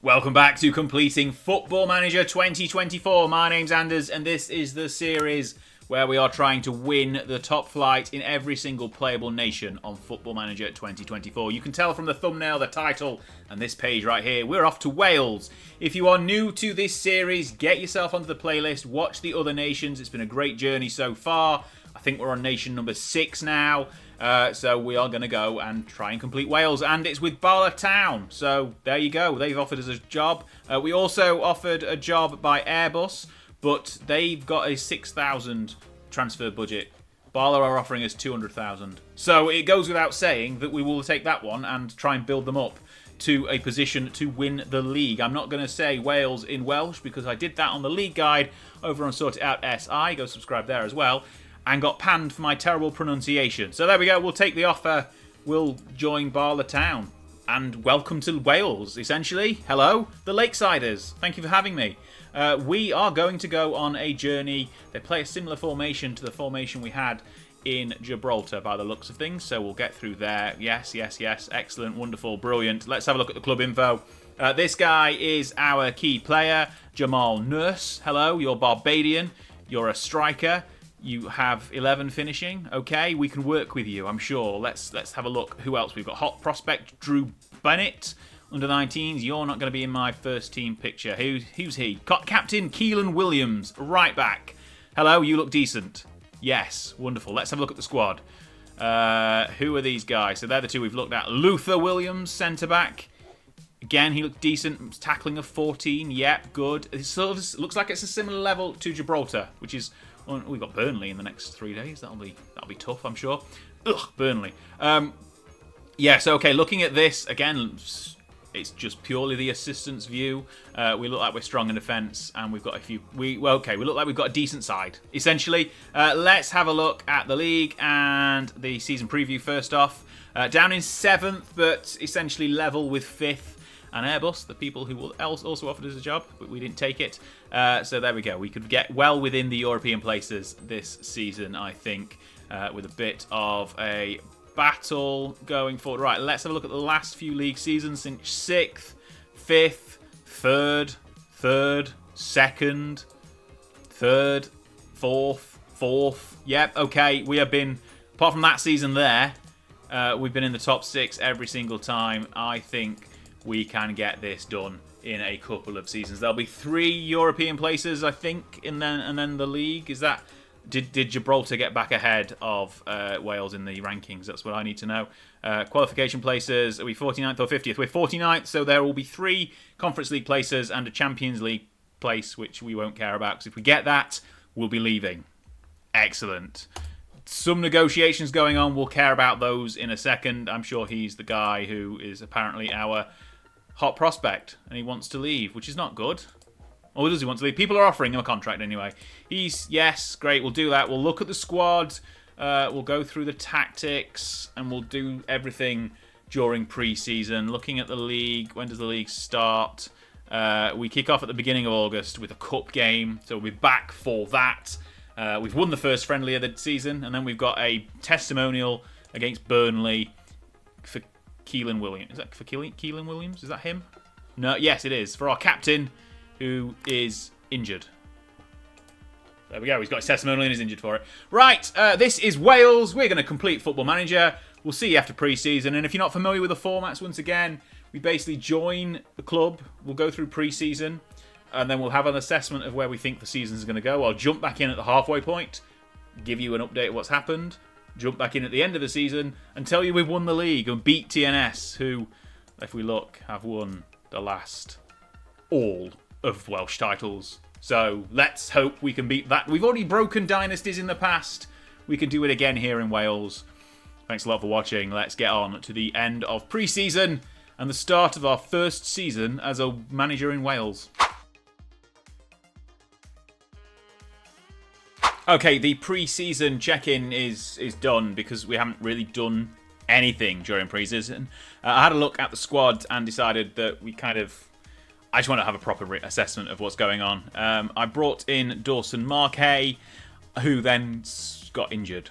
Welcome back to Completing Football Manager 2024. My name's Anders, and this is the series where we are trying to win the top flight in every single playable nation on Football Manager 2024. You can tell from the thumbnail, the title, and this page right here, we're off to Wales. If you are new to this series, get yourself onto the playlist, watch the other nations. It's been a great journey so far. I think we're on nation number 6 now. So we are going to go and try and complete Wales, and it's with Bala Town. So there you go. They've offered us a job. We also offered a job by Airbus, but they've got a 6,000 transfer budget. Bala are offering us 200,000. So it goes without saying that we will take that one and try and build them up to a position to win the league. I'm not going to say Wales in Welsh because I did that on the league guide over on Sort It Out SI. Go subscribe there as well. And got panned for my terrible pronunciation. So there we go, we'll take the offer, we'll join Bala Town. And welcome to Wales, essentially. Hello, the Lakesiders. Thank you for having me. We are going to go on a journey. They play a similar formation to the formation we had in Gibraltar by the looks of things. So we'll get through there. Yes. Excellent, wonderful, brilliant. Let's have a look at the club info. This guy is our key player, Jamal Nurse. Hello, you're Barbadian. You're a striker. You have 11 finishing. Okay, we can work with you, I'm sure. Let's have a look. Who else? We've got hot prospect Drew Bennett, under 19s. You're not going to be in my first team picture. Who's he? Captain Keelan Williams, right back. Hello, you look decent. Yes, wonderful. Let's have a look at the squad. Who are these guys? So they're the two we've looked at. Luther Williams, centre back. Again, he looked decent. Tackling of 14. Yep, good. It sort of looks like it's a similar level to Gibraltar, which is. We've got Burnley in the next 3 days. That'll be tough, I'm sure. Ugh, Burnley. So okay. Looking at this again, it's just purely the assistant's view. We look like we're strong in defence, and we've got a few. We look like we've got a decent side. Essentially, let's have a look at the league and the season preview first off. Down in 7th, but essentially level with 5th. And Airbus, the people who also offered us a job, but we didn't take it. So there we go. We could get well within the European places this season, I think, with a bit of a battle going forward. Right, let's have a look at the last few league seasons. Since 6th, 5th, 3rd, 2nd, 3rd, 4th. Yep, okay. We have been, apart from that season there, we've been in the top 6 every single time. I think we can get this done in a couple of seasons. There'll be 3 European places, I think, and then the league. Is that did Gibraltar get back ahead of Wales in the rankings? That's what I need to know. Qualification places, are we 49th or 50th? We're 49th, so there will be 3 Conference League places and a Champions League place, which we won't care about, because if we get that, we'll be leaving. Excellent. Some negotiations going on. We'll care about those in a second. I'm sure he's the guy who is apparently our hot prospect, and he wants to leave, which is not good. Or does he want to leave? People are offering him a contract anyway. Yes, great, we'll do that. We'll look at the squad, we'll go through the tactics, and we'll do everything during pre-season. Looking at the league, when does the league start? We kick off at the beginning of August with a cup game, so we'll be back for that. We've won the first friendly of the season, and then we've got a testimonial against Burnley for Keelan Williams. Is that for Keelan Williams? Is that him? No, yes, it is. For our captain, who is injured. There we go. He's got his testimonial and he's injured for it. Right, this is Wales. We're going to complete Football Manager. We'll see you after pre-season. And if you're not familiar with the formats, once again, we basically join the club. We'll go through pre-season. And then we'll have an assessment of where we think the season is going to go. I'll jump back in at the halfway point, give you an update of what's happened, jump back in at the end of the season, and tell you we've won the league and beat TNS, who, if we look, have won the last all of Welsh titles. So let's hope we can beat that. We've already broken dynasties in the past. We can do it again here in Wales. Thanks a lot for watching. Let's get on to the end of pre-season and the start of our first season as a manager in Wales. Okay, the pre-season check-in is done because we haven't really done anything during pre-season. I had a look at the squad and decided that I just want to have a proper assessment of what's going on. I brought in Dawson Marquet, who then got injured.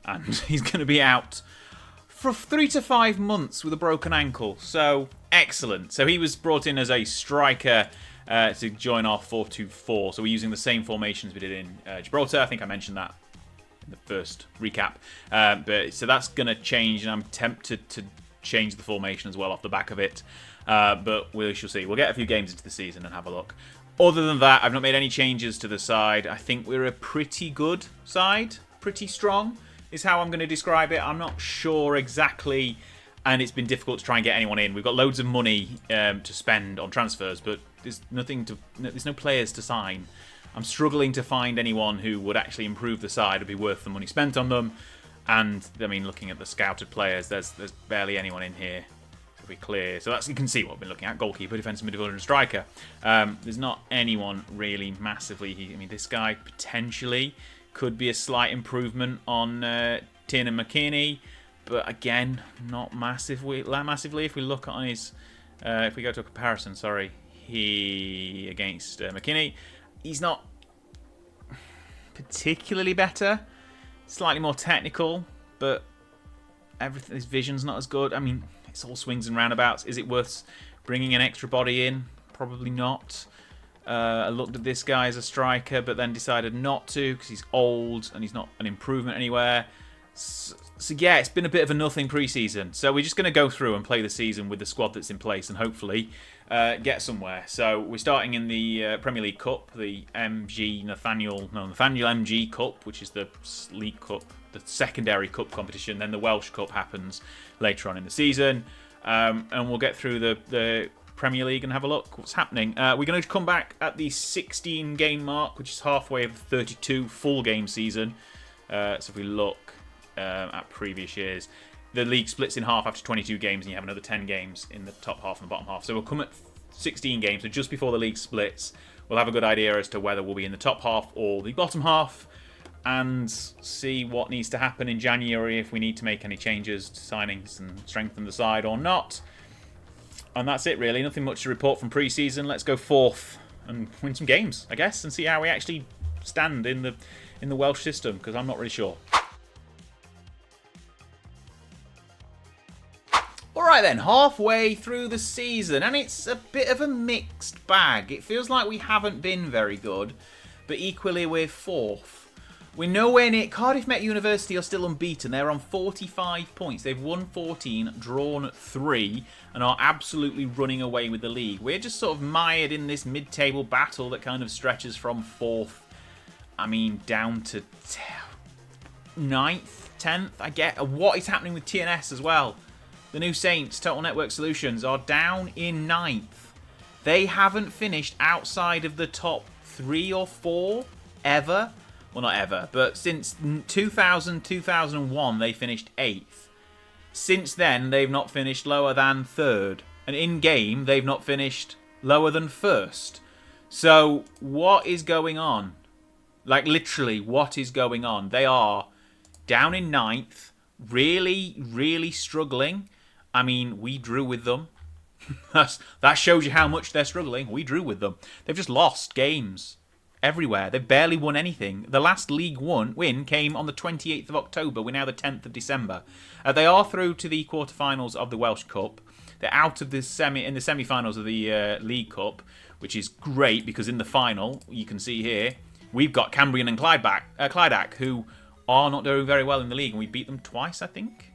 And he's going to be out for 3 to 5 months with a broken ankle. So Excellent. So he was brought in as a striker to join our 4-2-4. So we're using the same formations we did in Gibraltar. I think I mentioned that in the first recap. But so that's going to change, and I'm tempted to change the formation as well off the back of it. But we shall see. We'll get a few games into the season and have a look. Other than that, I've not made any changes to the side. I think we're a pretty good side. Pretty strong is how I'm going to describe it. I'm not sure exactly, and it's been difficult to try and get anyone in. We've got loads of money to spend on transfers, but there's no players to sign. I'm struggling to find anyone who would actually improve the side or be worth the money spent on them. And I mean, looking at the scouted players, there's barely anyone in here to be clear. So you can see what we've been looking at: goalkeeper, defensive midfielder, and striker. There's not anyone really massively. I mean, this guy potentially could be a slight improvement on Tiernan McKinney, but again, not massively. If we look on his, if we go to a comparison, he against McKinney, he's not particularly better. Slightly more technical, but his vision's not as good. I mean, it's all swings and roundabouts. Is it worth bringing an extra body in? Probably not. I looked at this guy as a striker, but then decided not to because he's old and he's not an improvement anywhere. So yeah, it's been a bit of a nothing pre-season. So we're just going to go through and play the season with the squad that's in place and hopefully get somewhere. So we're starting in the Premier League Cup, the Nathaniel MG Cup, which is the League Cup, the secondary cup competition. Then the Welsh Cup happens later on in the season, and we'll get through the Premier League and have a look what's happening. We're going to come back at the 16 game mark, which is halfway of the 32 full game season. So if we look at previous years, the league splits in half after 22 games, and you have another 10 games in the top half and the bottom half. So we'll come at 16 games, so just before the league splits, we'll have a good idea as to whether we'll be in the top half or the bottom half, and see what needs to happen in January, if we need to make any changes to signings and strengthen the side or not. And that's it, really. Nothing much to report from pre-season. Let's go forth and win some games, I guess, and see how we actually stand in the Welsh system, because I'm not really sure. Alright then, halfway through the season, and it's a bit of a mixed bag. It feels like we haven't been very good, but equally we're fourth. We're nowhere near. Cardiff Met University are still unbeaten. They're on 45 points. They've won 14, drawn 3, and are absolutely running away with the league. We're just sort of mired in this mid-table battle that kind of stretches from 4th, down to 9th, 10th. I get what is happening with TNS as well. The New Saints, Total Network Solutions, are down in 9th. They haven't finished outside of the top 3 or 4 ever. Well, not ever, but since 2000, 2001, they finished 8th. Since then, they've not finished lower than 3rd. And in-game, they've not finished lower than 1st. So, what is going on? Like, literally, what is going on? They are down in 9th, really, really struggling. I mean, we drew with them. That shows you how much they're struggling. We drew with them. They've just lost games everywhere. They've barely won anything. The last League One win came on the 28th of October. We're now the 10th of December. They are through to the quarterfinals of the Welsh Cup. They're out of the semi-finals of the League Cup, which is great because in the final, you can see here, we've got Cambrian and Clydac, who are not doing very well in the league, and we beat them twice, I think.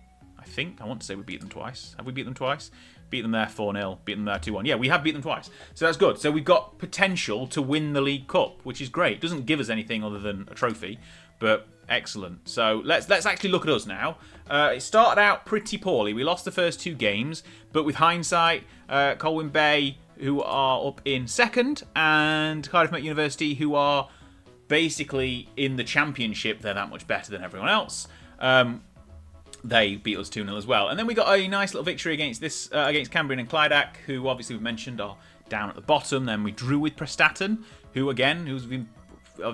I want to say we beat them twice. Have we beat them twice? Beat them there 4-0, beat them there 2-1. Yeah, we have beat them twice. So that's good. So we've got potential to win the League Cup, which is great. It doesn't give us anything other than a trophy, but excellent. So let's actually look at us now. It started out pretty poorly. We lost the first 2 games, but with hindsight, Colwyn Bay, who are up in 2nd, and Cardiff Met University, who are basically in the Championship, they're that much better than everyone else. They beat us 2-0 as well. And then we got a nice little victory against Cambrian and Clydac, who obviously we've mentioned are down at the bottom. Then we drew with Prestatyn, who's been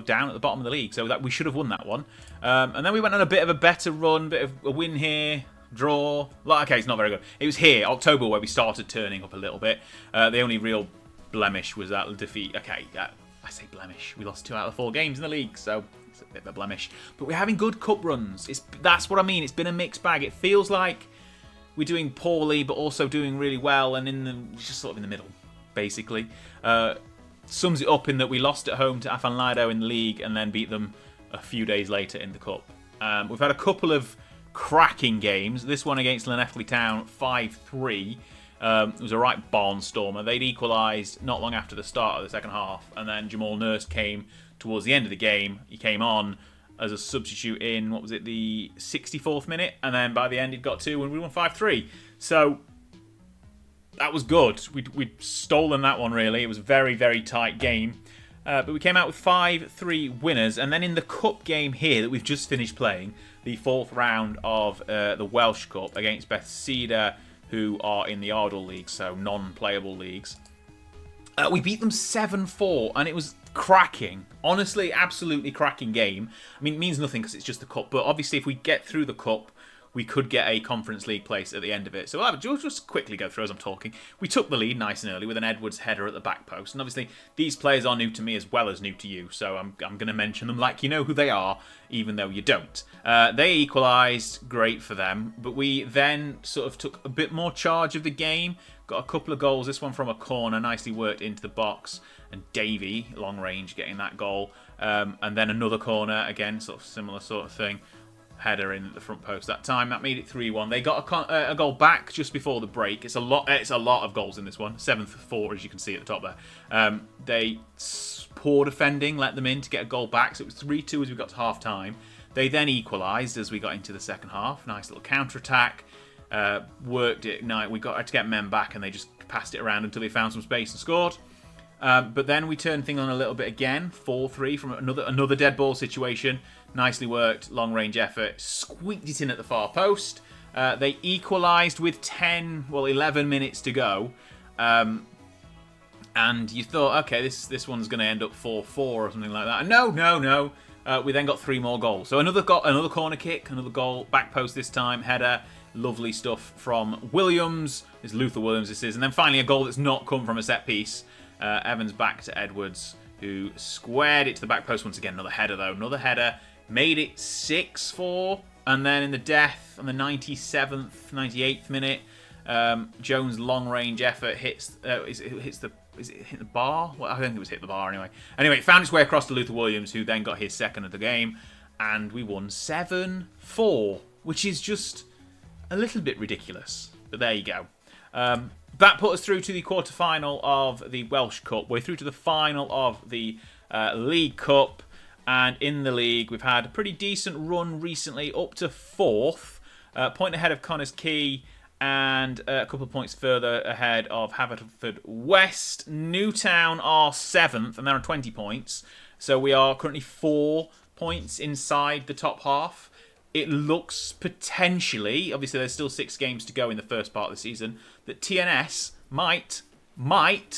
down at the bottom of the league. So that we should have won that one. And then we went on a bit of a better run, bit of a win here, draw. Okay, it's not very good. It was here, October, where we started turning up a little bit. The only real blemish was that defeat. Okay, I say blemish. We lost 2 out of 4 games in the league, so it's a bit of a blemish. But we're having good cup runs. That's what I mean. It's been a mixed bag. It feels like we're doing poorly, but also doing really well, and just sort of in the middle, basically. Sums it up in that we lost at home to Afanlado in the league and then beat them a few days later in the cup. We've had a couple of cracking games. This one against Llanelli Town, 5-3. It was a right barnstormer. They'd equalised not long after the start of the second half, and then Jamal Nurse came towards the end of the game. He came on as a substitute in, the 64th minute, and then by the end he'd got 2 and we won 5-3. So that was good. We'd stolen that one, really. It was a very, very tight game. But we came out with 5-3 winners. And then in the cup game here that we've just finished playing, the 4th round of the Welsh Cup against Bethesda, who are in the Ardell League, so non-playable leagues, we beat them 7-4, and it was cracking. Honestly, absolutely cracking game. I mean, it means nothing because it's just the cup, but obviously if we get through the cup, we could get a Conference League place at the end of it. So I'll just quickly go through as I'm talking. We took the lead nice and early with an Edwards header at the back post. And obviously, these players are new to me as well as new to you. So I'm going to mention them like you know who they are, even though you don't. They equalised, great for them. But we then sort of took a bit more charge of the game. Got a couple of goals. This one from a corner, nicely worked into the box. And Davey, long range, getting that goal. And then another corner, again, sort of similar sort of thing. Header in at the front post that time. That made it 3-1. They got a goal back just before the break. It's a lot of goals in this one. 7-4, as you can see at the top there. They poor defending let them in to get a goal back. So it was 3-2 as we got to half time. They then equalised as we got into the second half. Nice little counter attack. Worked it. We got to get men back, and they just passed it around until they found some space and scored. But then we turned things on a little bit again. 4-3 from another dead ball situation. Nicely worked, long-range effort. Squeaked it in at the far post. They equalised with 11 minutes to go. And you thought, okay, this one's going to end up 4-4 or something like that. And no. We then got 3 more goals. So another corner kick, another goal, back post this time, header. Lovely stuff from Williams. It's Luther Williams, this is. And then finally a goal that's not come from a set piece. Evans back to Edwards, who squared it to the back post once again. Another header, though. Another header. Made it 6-4. And then in the death, on the 97th, 98th minute, Jones' long-range effort hits the bar? Well, I think it was hit the bar anyway. Anyway, it found its way across to Luther Williams, who then got his second of the game. And we won 7-4, which is just a little bit ridiculous. But there you go. That put us through to the quarter-final of the Welsh Cup. We're through to the final of the League Cup. And in the league, we've had a pretty decent run recently, up to 4th. Point ahead of Connors Quay and a couple of points further ahead of Haverford West. Newtown are 7th, and they're on 20 points. So we are currently 4 points inside the top half. It looks potentially, obviously there's still 6 games to go in the first part of the season, that TNS might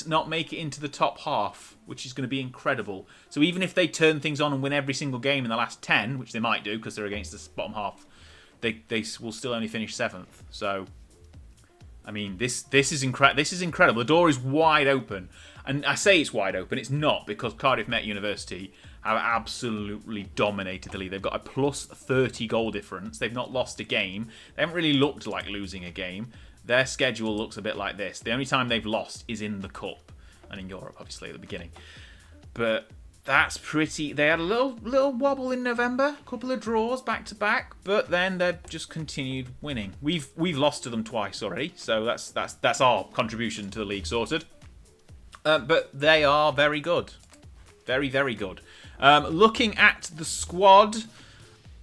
not make it into the top half, which is going to be incredible. So even if they turn things on and win every single game in the last 10, which they might do because they're against the bottom half, they will still only finish 7th. So, I mean, this is incredible. The door is wide open. And I say it's wide open. It's not, because Cardiff Met University have absolutely dominated the league. They've got a plus 30 goal difference. They've not lost a game. They haven't really looked like losing a game. Their schedule looks a bit like this. The only time they've lost is in the Cup and in Europe, obviously, at the beginning. But that's pretty... They had a little wobble in November, a couple of draws back to back, but then they've just continued winning. We've lost to them twice already, so that's our contribution to the league sorted. But they are very good. Very, very good. Looking at the squad...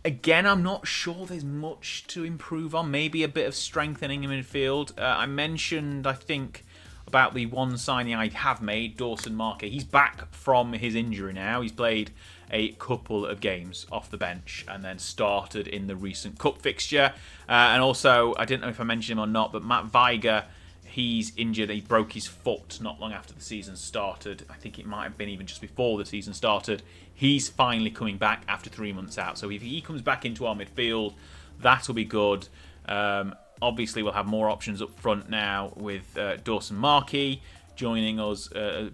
Again, I'm not sure there's much to improve on. Maybe a bit of strengthening in midfield. I mentioned, I think, about the one signing I have made, Dawson Marker. He's back from his injury now. He's played a couple of games off the bench and then started in the recent cup fixture. And also, I didn't know if I mentioned him or not, but Matt Viger, he's injured. He broke his foot not long after the season started. I think it might have been even just before the season started. He's finally coming back after 3 months out. So if he comes back into our midfield, that'll be good. Obviously, we'll have more options up front now with Dawson Markey, joining us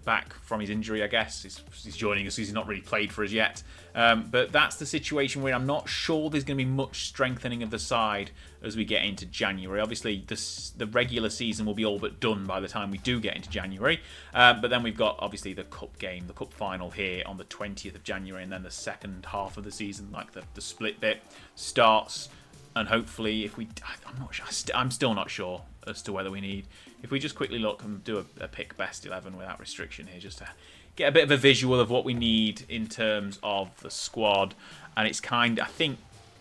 back from his injury, I guess. He's joining us because he's not really played for us yet. But that's the situation where I'm not sure there's going to be much strengthening of the side as we get into January. Obviously, the regular season will be all but done by the time we do get into January. But then we've got, obviously, the cup game, the cup final here on the 20th of January, and then the second half of the season, like the split bit, starts. And hopefully, I'm not sure. I'm still not sure as to whether we need. If we just quickly look and do a pick best 11 without restriction here, just to get a bit of a visual of what we need in terms of the squad. And it's I think,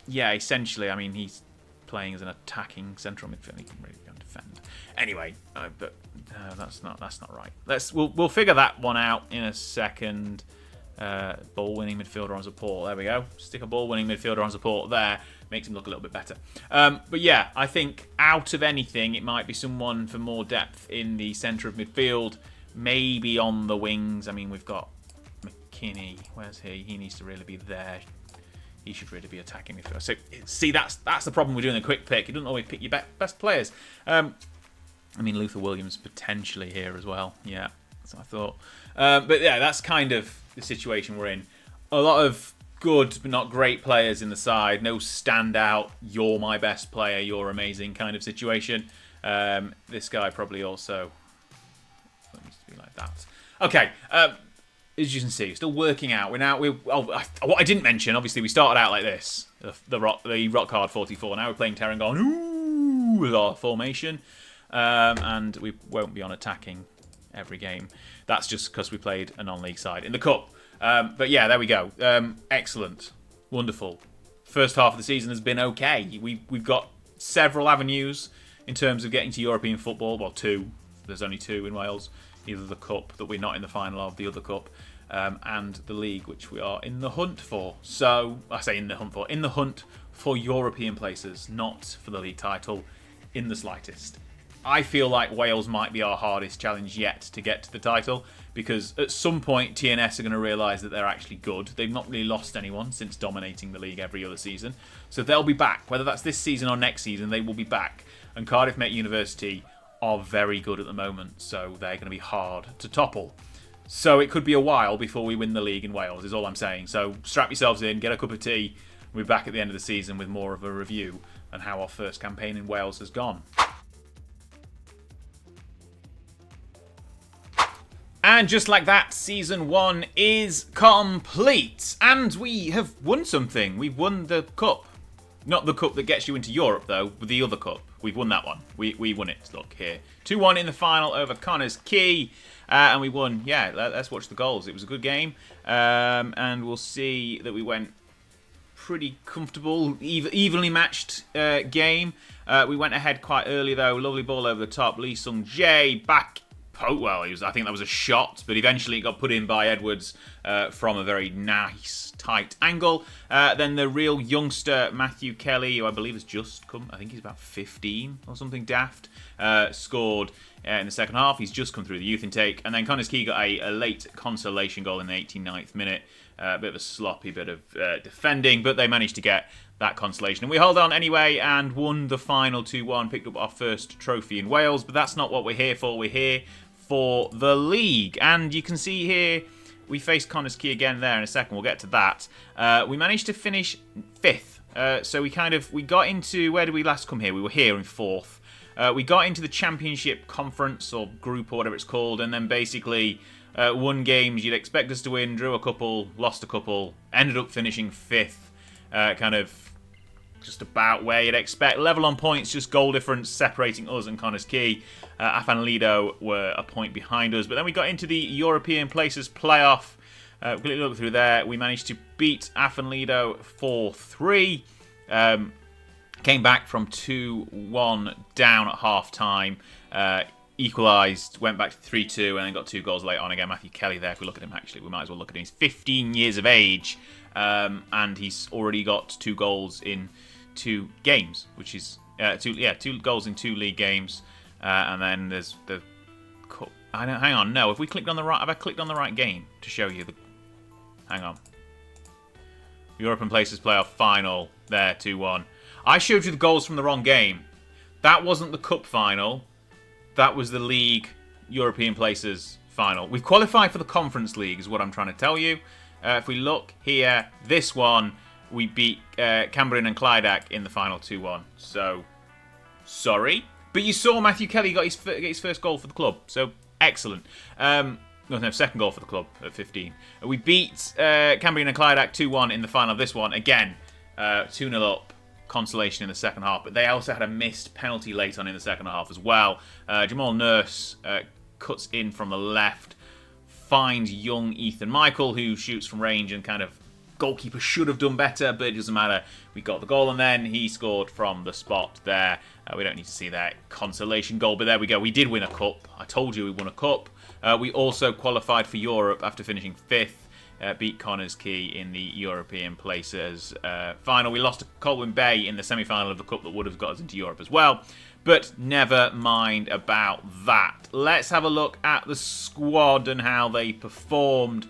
yeah, essentially, I mean, he's playing as an attacking central midfielder. He can really go and defend. Anyway, but that's not right. We'll figure that one out in a second. Ball-winning midfielder on support. There we go. Stick a ball-winning midfielder on support there. Makes him look a little bit better. But yeah, I think out of anything, it might be someone for more depth in the centre of midfield. Maybe on the wings. I mean, we've got McKinney. Where's he? He needs to really be there. He should really be attacking midfield. So, see, that's the problem with doing a quick pick. You don't always pick your best players. I mean, Luther Williams potentially here as well. Yeah, that's what I thought. But yeah, that's kind of the situation we're in. A lot of good but not great players in the side. No standout, you're my best player, you're amazing kind of situation. This guy probably also needs to be like that. Okay, as you can see, still working out. What I didn't mention, obviously, we started out like this. The rock hard 44. Now we're playing Terrangon with our formation. And we won't be on attacking every game. That's just because we played a non-league side in the cup. But yeah, there we go. Excellent. Wonderful. First half of the season has been okay. We've got several avenues in terms of getting to European football. Well, two. There's only two in Wales. Either the cup that we're not in the final of, the other cup, and the league, which we are in the hunt for. So, I say in the hunt for European places, not for the league title in the slightest. I feel like Wales might be our hardest challenge yet to get to the title, because at some point TNS are going to realise that they're actually good. They've not really lost anyone since dominating the league every other season. So they'll be back. Whether that's this season or next season, they will be back. And Cardiff Met University are very good at the moment, so they're going to be hard to topple. So it could be a while before we win the league in Wales, is all I'm saying. So strap yourselves in, get a cup of tea, and we'll be back at the end of the season with more of a review on how our first campaign in Wales has gone. And just like that, Season 1 is complete. And we have won something. We've won the cup. Not the cup that gets you into Europe, though, but the other cup. We've won that one. We won it. Look here. 2-1 in the final over Connors Quay. And we won. Yeah, let's watch the goals. It was a good game. And we'll see that we went pretty comfortable, evenly matched game. We went ahead quite early, though. Lovely ball over the top. Lee Sung-jae back. Well, I think that was a shot, but eventually it got put in by Edwards from a very nice, tight angle. Then the real youngster, Matthew Kelly, who I believe has just come, I think he's about 15 or something daft, scored in the second half. He's just come through the youth intake. And then Connors Quay got a late consolation goal in the 89th minute. A bit of a sloppy bit of defending, but they managed to get that consolation. And we held on anyway and won the final 2-1, picked up our first trophy in Wales. But that's not what we're here for. We're here for the league. And you can see here, we faced Connors Quay again there in a second. We'll get to that. We managed to finish 5th. So we got into, where did we last come here? We were here in 4th. We got into the Championship Conference or Group or whatever it's called, and then basically won games you'd expect us to win, drew a couple, lost a couple, ended up finishing 5th. Kind of just about where you'd expect. Level on points, just goal difference separating us and Connors Quay. Afan Lido were a point behind us. But then we got into the European Places playoff. Quickly look through there. We managed to beat Afan Lido 4-3. Came back from 2-1 down at half-time. Equalised, went back to 3-2, and then got 2 goals late on again. Matthew Kelly there. If we look at him, actually, we might as well look at him. He's 15 years of age, and he's already got 2 goals in 2 games, which is 2 goals in 2 league games. And then there's the cup. Hang on, no. Have I clicked on the right game to show you the? Hang on. European Places playoff final. There, 2-1. I showed you the goals from the wrong game. That wasn't the cup final. That was the league European places final. We've qualified for the Conference League, is what I'm trying to tell you. If we look here, this one, we beat Cambrian and Clydach in the final 2-1. So, sorry. But you saw Matthew Kelly got his first goal for the club. So, excellent. No, second goal for the club at 15. We beat Cambrian and Clydach 2-1 in the final of this one. Again, 2-0 up. Consolation in the second half. But they also had a missed penalty late on in the second half as well. Jamal Nurse cuts in from the left. Finds young Ethan Michael, who shoots from range and kind of goalkeeper should have done better, but it doesn't matter. We got the goal and then he scored from the spot there. We don't need to see that consolation goal, but there we go. We did win a cup. I told you we won a cup. We also qualified for Europe after finishing 5th. Beat Connors Key in the European places final. We lost to Colwyn Bay in the semi-final of the cup that would have got us into Europe as well. But never mind about that. Let's have a look at the squad and how they performed.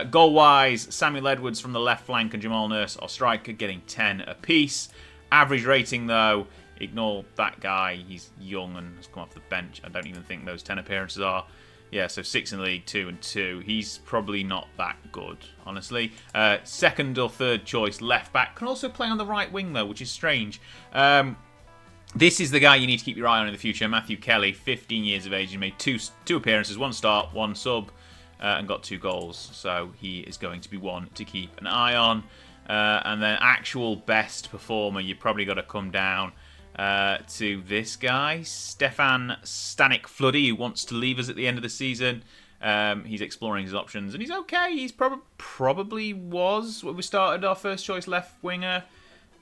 Goal-wise, Samuel Edwards from the left flank and Jamal Nurse, our striker, getting 10 apiece. Average rating, though, ignore that guy. He's young and has come off the bench. I don't even think those 10 appearances are. Yeah, so 6 in the league, 2 and 2. He's probably not that good, honestly. Second or third choice left back. Can also play on the right wing, though, which is strange. This is the guy you need to keep your eye on in the future. Matthew Kelly, 15 years of age. He made two appearances, 1 start, 1 sub, and got 2 goals. So he is going to be one to keep an eye on. And then actual best performer, you've probably got to come down to this guy, Stefan Stanik-Floody, who wants to leave us at the end of the season. He's exploring his options, and he's okay. He's probably was when we started our first choice left winger,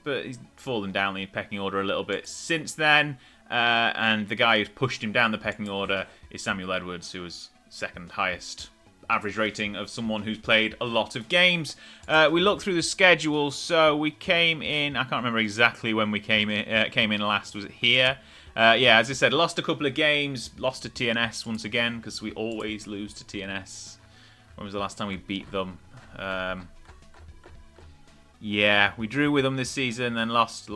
but he's fallen down the pecking order a little bit since then. And the guy who's pushed him down the pecking order is Samuel Edwards, who was second highest average rating of someone who's played a lot of games. We looked through the schedule, so we came in. I can't remember exactly when we came in last. Was it here? Yeah, as I said, lost a couple of games. Lost to TNS once again because we always lose to TNS. When was the last time we beat them? Yeah, we drew with them this season, then lost.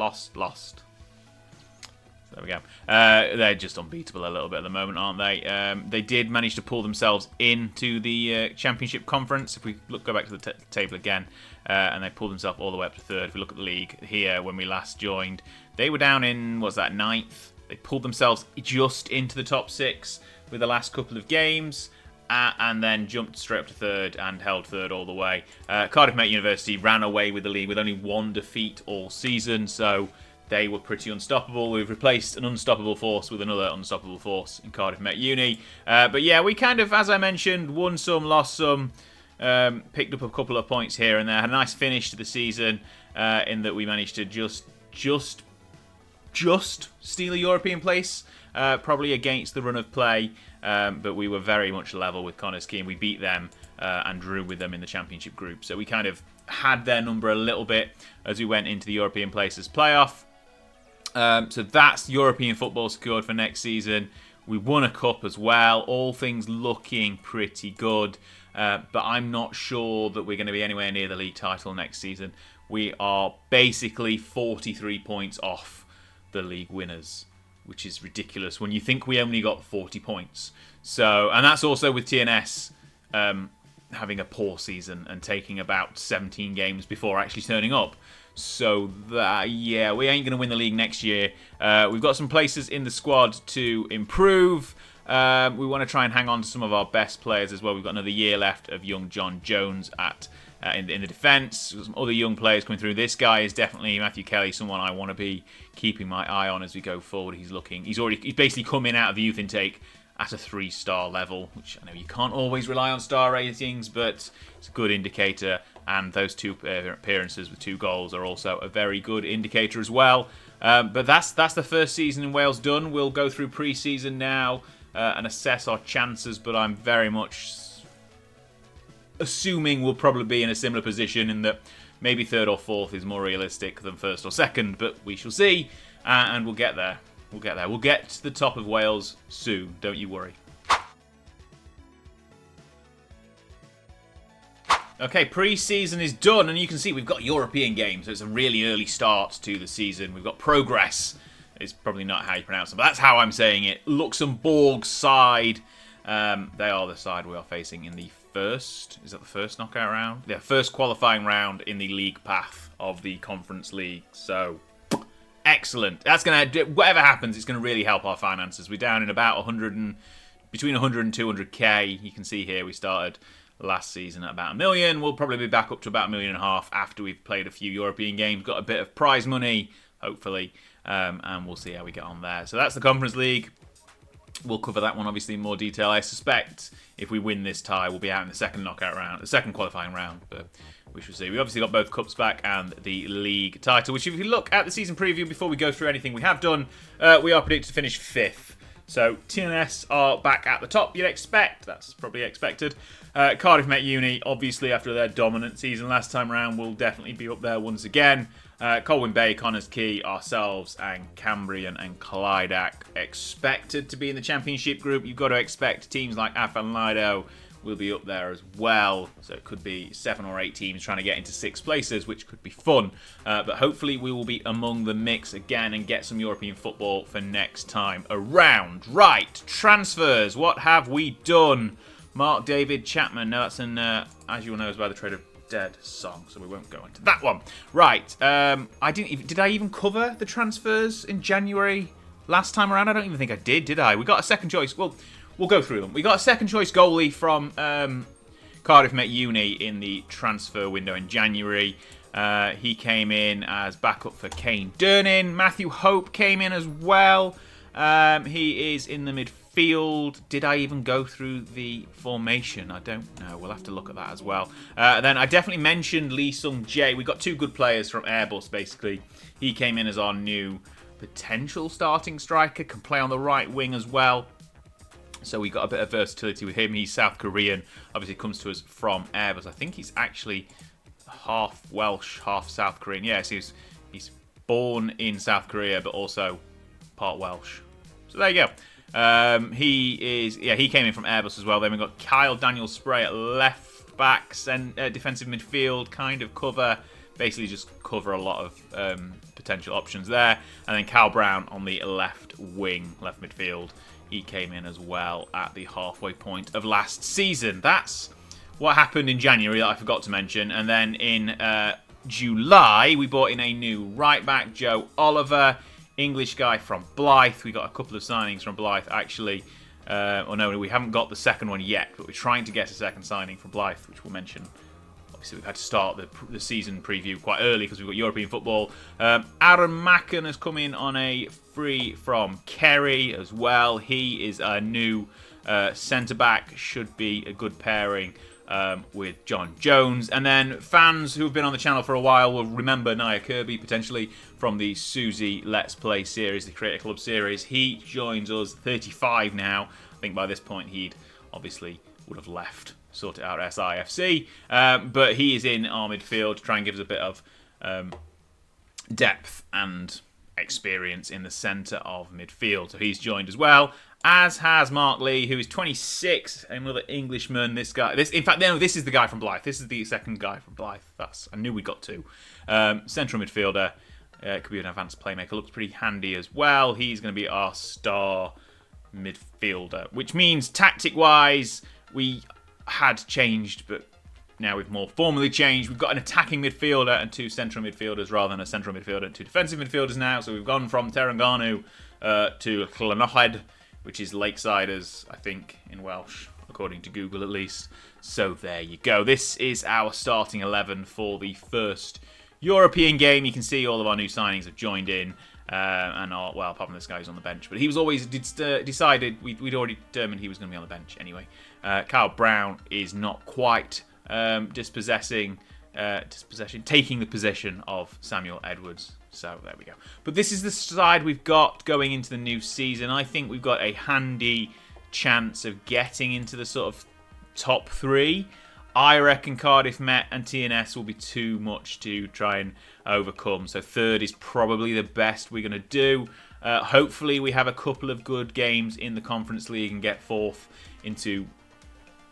There we go. They're just unbeatable a little bit at the moment, aren't they? They did manage to pull themselves into the Championship Conference. If we go back to the table again, and they pulled themselves all the way up to 3rd. If we look at the league here, when we last joined, they were down in, what's that, 9th? They pulled themselves just into the top 6 with the last couple of games, and then jumped straight up to 3rd and held 3rd all the way. Cardiff Met University ran away with the league with only 1 defeat all season, so they were pretty unstoppable. We've replaced an unstoppable force with another unstoppable force in Cardiff Met Uni. But yeah, we kind of, as I mentioned, won some, lost some, picked up a couple of points here and there. Had a nice finish to the season in that we managed to just steal a European place, probably against the run of play. But we were very much level with Connors Key, and we beat them and drew with them in the Championship group. So we kind of had their number a little bit as we went into the European places playoff. So that's European football secured for next season. We won a cup as well. All things looking pretty good. But I'm not sure that we're going to be anywhere near the league title next season. We are basically 43 points off the league winners, which is ridiculous when you think we only got 40 points. So, and that's also with TNS having a poor season and taking about 17 games before actually turning up. So, yeah, we ain't going to win the league next year. We've got some places in the squad to improve. We want to try and hang on to some of our best players as well. We've got another year left of young John Jones in the defence. Some other young players coming through. This guy is definitely, Matthew Kelly, someone I want to be keeping my eye on as we go forward. He's basically coming out of the youth intake at a 3-star level, which I know you can't always rely on star ratings, but it's a good indicator. And those 2 appearances with 2 goals are also a very good indicator as well. But that's the first season in Wales done. We'll go through pre-season now and assess our chances, but I'm very much assuming we'll probably be in a similar position in that maybe 3rd or 4th is more realistic than 1st or 2nd, but we shall see, and we'll get there. We'll get to the top of Wales soon, don't you worry. Okay, pre-season is done, and you can see we've got European games, so it's a really early start to the season. We've got Progress. It's probably not how you pronounce it, but that's how I'm saying it. Luxembourg side. They are the side we are facing in the first. Is that the first knockout round? Yeah, first qualifying round in the league path of the Conference League. So, excellent. That's going to, whatever happens, it's going to really help our finances. We're down in about between 100 and 200k. You can see here we started last season at about $1 million. We'll probably be back up to about $1.5 million after we've played a few European games, got a bit of prize money, hopefully, and we'll see how we get on there. So that's the Conference League. We'll cover that one obviously in more detail. I suspect if we win this tie, we'll be out in the second knockout round, the second qualifying round, but we shall see. We obviously got both cups back and the league title, which if you look at the season preview before we go through anything we have done, we are predicted to finish 5th. So TNS are back at the top, you'd expect. That's probably expected. Cardiff Met Uni, obviously after their dominant season last time around, will definitely be up there once again. Colwyn Bay, Connors Quay, ourselves, and Cambrian and Clydac expected to be in the Championship group. You've got to expect teams like FM24 will be up there as well. So it could be 7 or 8 teams trying to get into 6 places, which could be fun. But hopefully we will be among the mix again and get some European football for next time around. Right, transfers. What have we done? Mark David Chapman. No, that's an, as you all know, is by the Trade of Dead song, so we won't go into that one. Right, did I even cover the transfers in January last time around? I don't even think I did I? We got a second choice. Well, we'll go through them. We got a second choice goalie from Cardiff Met Uni in the transfer window in January. He came in as backup for Kane Durnin. Matthew Hope came in as well. He is in the midfield. Did I even go through the formation? I don't know. We'll have to look at that as well. Then I definitely mentioned Lee Sung Jae. We got 2 good players from Airbus, basically. He came in as our new potential starting striker. Can play on the right wing as well. So we got a bit of versatility with him. He's South Korean. Obviously comes to us from Airbus. I think he's actually half Welsh, half South Korean. Yes, he's born in South Korea, but also part Welsh. So there you go. He came in from Airbus as well. Then we got Kyle Daniel Spray at left back, defensive midfield, kind of cover. Basically just cover a lot of potential options there. And then Cal Brown on the left wing, left midfield. He came in as well at the halfway point of last season. That's what happened in January that I forgot to mention. And then in July, we brought in a new right back, Joe Oliver. English guy from Blyth. We got a couple of signings from Blyth, actually. No, we haven't got the second one yet, but we're trying to get a second signing from Blyth, which we'll mention. Obviously, we've had to start the season preview quite early because we've got European football. Aaron Macken has come in on a free from Kerry as well. He is a new centre-back. Should be a good pairing with John Jones. And then fans who have been on the channel for a while will remember Nia Kirby potentially from the Susie Let's Play series, the Creator Club series. He joins us, 35 now. I think by this point he'd obviously would have left, sort it out SIFC. But he is in our midfield to try and give us a bit of depth and experience in the centre of midfield. So he's joined as well. As has Mark Lee, who is 26, another Englishman. This is the guy from Blyth. This is the second guy from Blyth. I knew we got 2. Central midfielder. Could be an advanced playmaker. Looks pretty handy as well. He's going to be our star midfielder, which means tactic-wise, we had changed, but now we've more formally changed. We've got an attacking midfielder and 2 central midfielders rather than a central midfielder and 2 defensive midfielders now. So we've gone from Terengganu to Llanelli, which is Lakesiders, I think, in Welsh, according to Google at least. So there you go. This is our starting 11 for the first European game. You can see all of our new signings have joined in. Apart from this guy who's on the bench. But he was always decided, we'd already determined he was going to be on the bench anyway. Kyle Brown is not quite taking the position of Samuel Edwards. So there we go. But this is the side we've got going into the new season. I think we've got a handy chance of getting into the sort of top 3. I reckon Cardiff Met and TNS will be too much to try and overcome. So 3rd is probably the best we're going to do. Hopefully we have a couple of good games in the Conference League and get 4th into...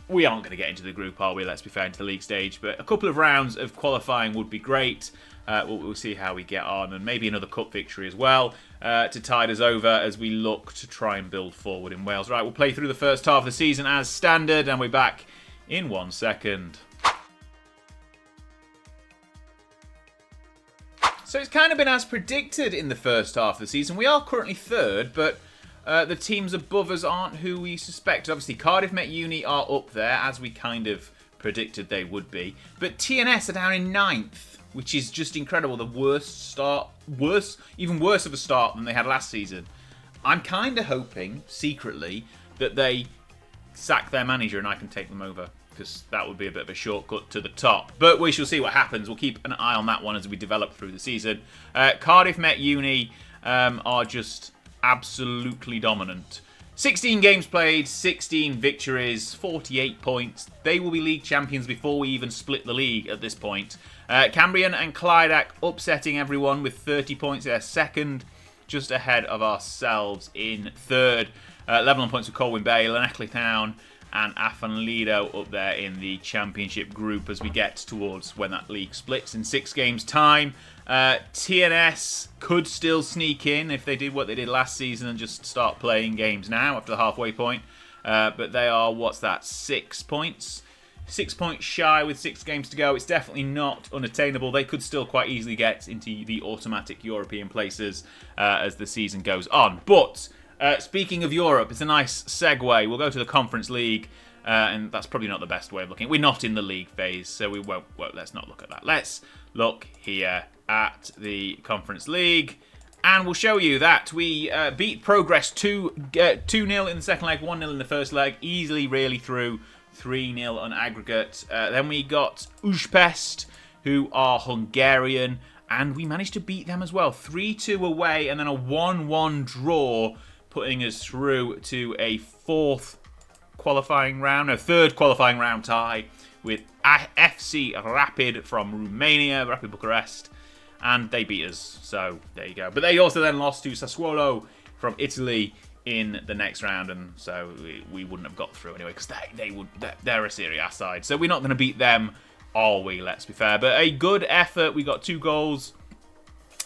We aren't going to get into the group, are we? Let's be fair, into the league stage. But a couple of rounds of qualifying would be great. We'll see how we get on, and maybe another cup victory as well to tide us over as we look to try and build forward in Wales. Right, we'll play through the first half of the season as standard, and we're back in 1 second. So it's kind of been as predicted in the first half of the season. We are currently third, but the teams above us aren't who we suspected. Obviously, Cardiff Met Uni are up there, as we kind of predicted they would be. But TNS are down in 9th, which is just incredible. The worst start, even worse of a start than they had last season. I'm kind of hoping, secretly, that they sack their manager and I can take them over, because that would be a bit of a shortcut to the top. But we shall see what happens. We'll keep an eye on that one as we develop through the season. Cardiff Met Uni are just absolutely dominant. 16 games played, 16 victories, 48 points. They will be league champions before we even split the league at this point. Cambrian and Clydac upsetting everyone with 30 points. They're second, just ahead of ourselves in third. Level on points with Colwyn Bay, Lanachley Town and Afan Lido up there in the championship group as we get towards when that league splits in 6 games' time. TNS could still sneak in if they did what they did last season and just start playing games now after the halfway point. But they are, 6 points? 6 points shy with 6 games to go. It's definitely not unattainable. They could still quite easily get into the automatic European places as the season goes on. But speaking of Europe, it's a nice segue. We'll go to the Conference League. And that's probably not the best way of looking. We're not in the league phase, so we won't. Well, let's not look at that. Let's look here at the Conference League, and we'll show you that we beat Progress 2-0 in the second leg, 1-0 in the first leg, easily really through 3-0 on aggregate. Then we got Ujpest, who are Hungarian, and we managed to beat them as well, 3-2 away, and then a 1-1 draw, putting us through to a third qualifying round tie with FC Rapid from Romania, Rapid Bucharest, and they beat us, so there you go. But they also then lost to Sassuolo from Italy in the next round, and so we wouldn't have got through anyway, because they're a Serie A side, so we're not going to beat them, are we? Let's be fair. But a good effort. We got 2 goals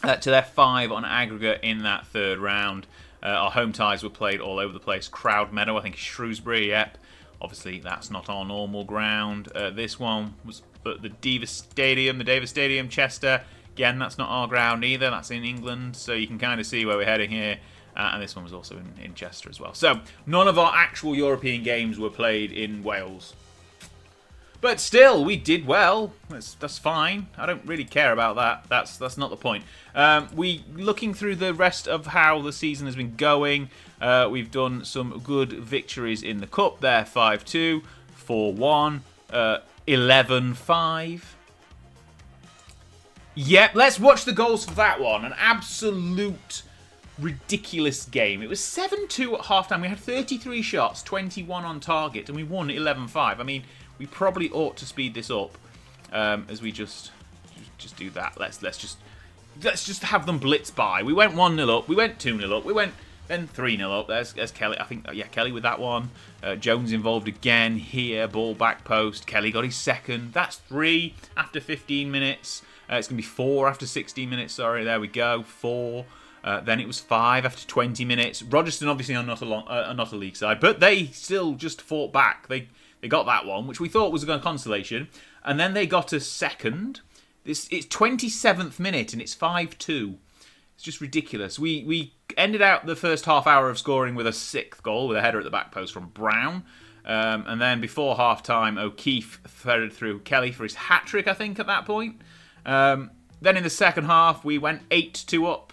to their 5 on aggregate in that third round. Our home ties were played all over the place. Crowd Meadow, I think Shrewsbury, yep. Obviously, that's not our normal ground. This one was at the Davis Stadium, Chester. Again, that's not our ground either. That's in England, so you can kind of see where we're heading here. And this one was also in Chester as well. So, none of our actual European games were played in Wales. But still, we did well. That's fine. I don't really care about that. That's not the point. Looking through the rest of how the season has been going, we've done some good victories in the Cup there. 5-2, 4-1, 11-5. Yep, let's watch the goals for that one. An absolute ridiculous game. It was 7-2 at halftime. We had 33 shots, 21 on target, and we won 11-5. I mean, we probably ought to speed this up as we just do that. Let's just have them blitz by. We went 1-0 up. We went 2-0 up. We went then 3-0 up. There's Kelly. I think Kelly with that one. Jones involved again here. Ball back post. Kelly got his second. That's 3 after 15 minutes. It's gonna be 4 after 16 minutes. Sorry, there we go. 4. Then it was 5 after 20 minutes. Rogerstone obviously are not a league side, but they still just fought back. They got that one, which we thought was a consolation. And then they got a second. It's 27th minute, and it's 5-2. It's just ridiculous. We ended out the first half hour of scoring with a 6th goal, with a header at the back post from Brown. And then before half-time, O'Keefe threaded through Kelly for his hat-trick, I think, at that point. Then in the second half, we went 8-2 up.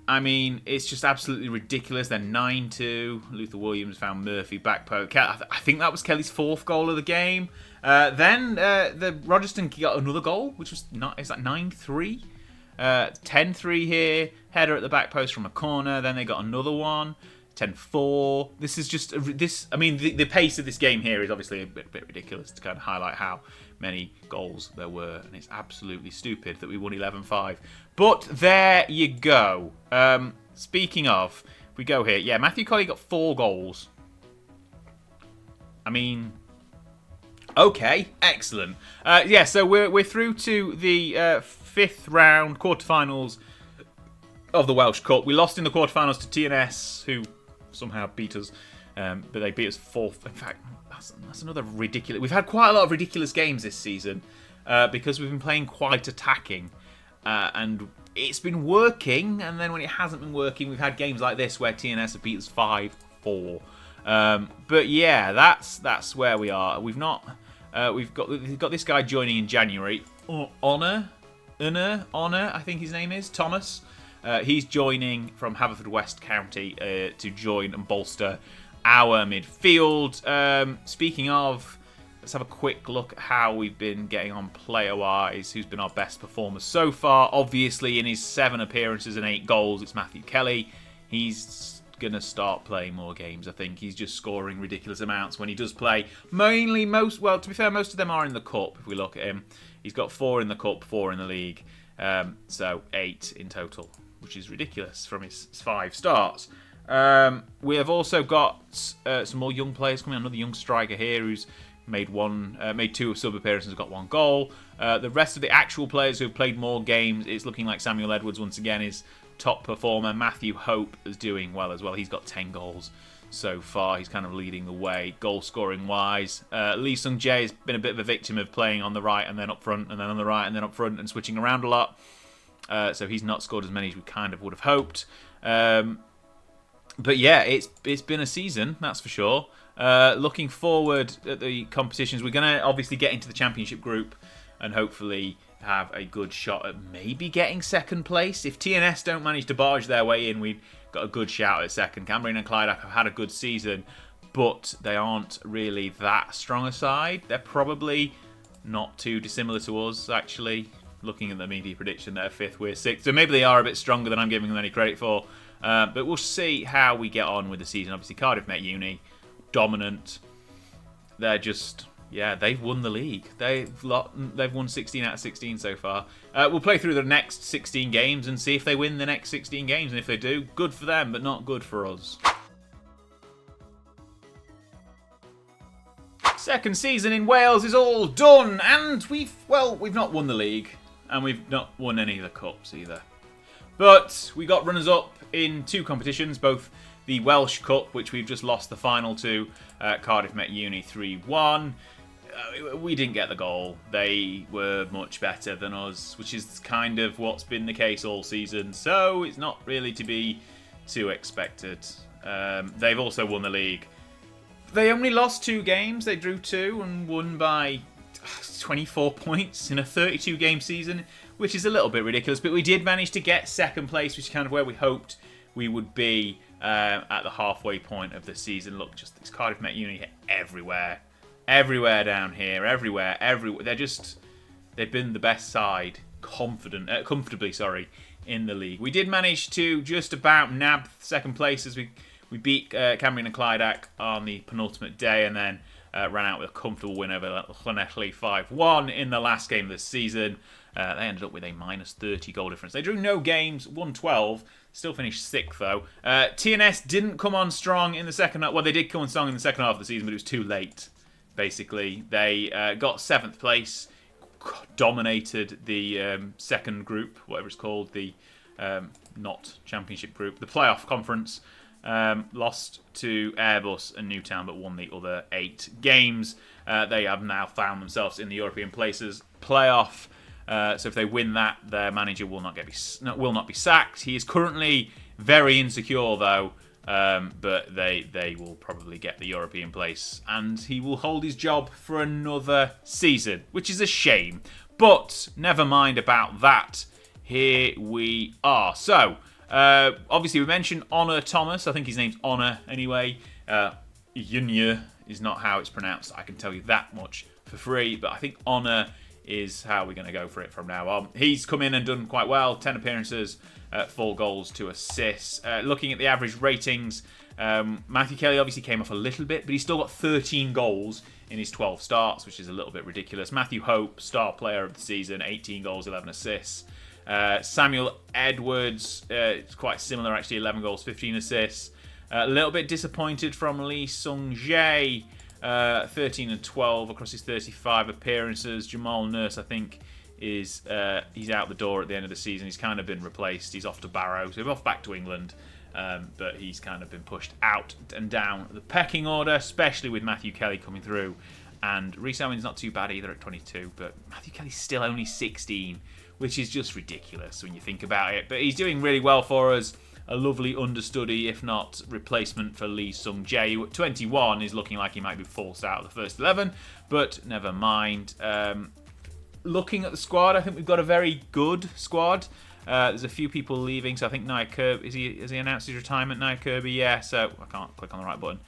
I mean, it's just absolutely ridiculous. Then 9-2. Luther Williams found Murphy back post. I think that was Kelly's 4th goal of the game. Then the Rogerstone got another goal, which was 9-3. 10-3 here. Header at the back post from a corner. Then they got another one. 10-4. This is just I mean, the pace of this game here is obviously a bit ridiculous to kind of highlight how many goals there were, and it's absolutely stupid that we won 11-5. But there you go. Speaking of, if we go here, yeah, Matthew Colley got 4 goals. I mean, okay, excellent. Yeah, so we're through to the fifth round, quarterfinals of the Welsh Cup. We lost in the quarterfinals to TNS, who somehow beat us, but they beat us 4th. In fact, that's another ridiculous... We've had quite a lot of ridiculous games this season because we've been playing quite attacking, and it's been working, and then when it hasn't been working, we've had games like this where TNS have beat us 5-4. But yeah, that's where we are. We've got this guy joining in January. Honor, I think his name is Thomas. He's joining from Haverfordwest County to join and bolster our midfield. Speaking of, let's have a quick look at how we've been getting on player-wise. Who's been our best performer so far? Obviously, in his 7 appearances and 8 goals, it's Matthew Kelly. He's going to start playing more games, I think. He's just scoring ridiculous amounts when he does play. To be fair, most of them are in the Cup, if we look at him. He's got 4 in the Cup, 4 in the league. So 8 in total, which is ridiculous from his 5 starts. We have also got some more young players coming. Another young striker here who's made 2 sub appearances and got 1 goal. The rest of the actual players who have played more games, it's looking like Samuel Edwards once again is top performer. Matthew Hope is doing well as well. He's got 10 goals so far. He's kind of leading the way goal scoring wise. Lee Sung Jae has been a bit of a victim of playing on the right and then up front and then on the right and then up front and switching around a lot. So he's not scored as many as we kind of would have hoped. But yeah, it's been a season, that's for sure. Looking forward at the competitions, we're going to obviously get into the championship group and hopefully have a good shot at maybe getting second place. If TNS don't manage to barge their way in, we've got a good shout at second. Cambrian and Clyde have had a good season, but they aren't really that strong a side. They're probably not too dissimilar to us, actually. Looking at the media prediction, they're 5th, we're 6th. So maybe they are a bit stronger than I'm giving them any credit for. But we'll see how we get on with the season. Obviously, Cardiff Met Uni, dominant. They're just... Yeah, they've won the league. They've won 16 out of 16 so far. We'll play through the next 16 games and see if they win the next 16 games. And if they do, good for them, but not good for us. Second season in Wales is all done. And we've not won the league. And we've not won any of the cups either. But we got runners-up in 2 competitions, both the Welsh Cup, which we've just lost the final to, Cardiff Met Uni 3-1. We didn't get the goal. They were much better than us, which is kind of what's been the case all season. So it's not really to be too expected. They've also won the league. They only lost 2 games. They drew 2 and won by 24 points in a 32-game season, which is a little bit ridiculous. But we did manage to get second place, which is kind of where we hoped we would be at the halfway point of the season. Look, just this Cardiff Met Uni everywhere. Everywhere down here. Everywhere. They've been the best side comfortably in the league. We did manage to just about nab second place as we beat Cambrian and Clydac on the penultimate day and then ran out with a comfortable win over Llanelli 5-1 in the last game of the season. They ended up with a minus 30 goal difference. They drew no games, won 12, still finished 6th though. TNS didn't come on strong in the second half. Well, they did come on strong in the second half of the season, but it was too late, basically. They got 7th place, dominated the second group, whatever it's called, the not championship group, the playoff conference. Lost to Airbus and Newtown, but won the other 8 games. They have now found themselves in the European places playoff. So if they win that, their manager will not be sacked. He is currently very insecure, though. But they will probably get the European place, and he will hold his job for another season, which is a shame. But never mind about that. Here we are. So. Obviously, we mentioned Honor Thomas. I think his name's Honor anyway. Yunya is not how it's pronounced. I can tell you that much for free. But I think Honor is how we're going to go for it from now on. He's come in and done quite well. 10 appearances, 4 goals, 2 assists. Looking at the average ratings, Matthew Kelly obviously came off a little bit, but he's still got 13 goals in his 12 starts, which is a little bit ridiculous. Matthew Hope, star player of the season, 18 goals, 11 assists. Samuel Edwards, it's quite similar actually, 11 goals, 15 assists. A little bit disappointed from Lee Sung Jae, 13 and 12 across his 35 appearances. Jamal Nurse, I think, is he's out the door at the end of the season. He's kind of been replaced. He's off to Barrow, so he's off back to England. But he's kind of been pushed out and down the pecking order, especially with Matthew Kelly coming through. And Reece Owens not too bad either at 22, but Matthew Kelly's still only 16, which is just ridiculous when you think about it. But he's doing really well for us. A lovely understudy, if not replacement for Lee Sung Jae, who at 21 is looking like he might be forced out of the first 11, but never mind. Looking at the squad, I think we've got a very good squad. There's a few people leaving, so I think Nia Kirby, has he announced his retirement, Nia Kirby? Yeah, so I can't click on the right button.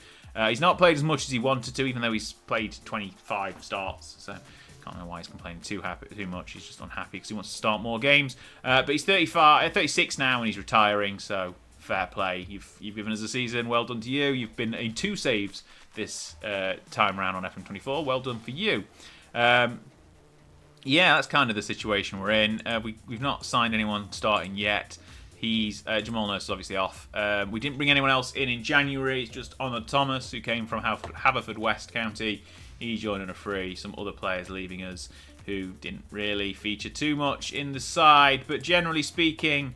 He's not played as much as he wanted to, even though he's played 25 starts, so can't know why he's complaining too much. He's just unhappy because he wants to start more games. But he's 36 now and he's retiring, so fair play. You've given us a season. Well done to you. You've been in 2 saves this time round on FM24. Well done for you. Yeah, that's kind of the situation we're in. We've not signed anyone starting yet. Jamal Nurse is obviously off. We didn't bring anyone else in January. It's just Honor Thomas, who came from Haverfordwest County. He joined on a free. Some other players leaving us who didn't really feature too much in the side. But generally speaking,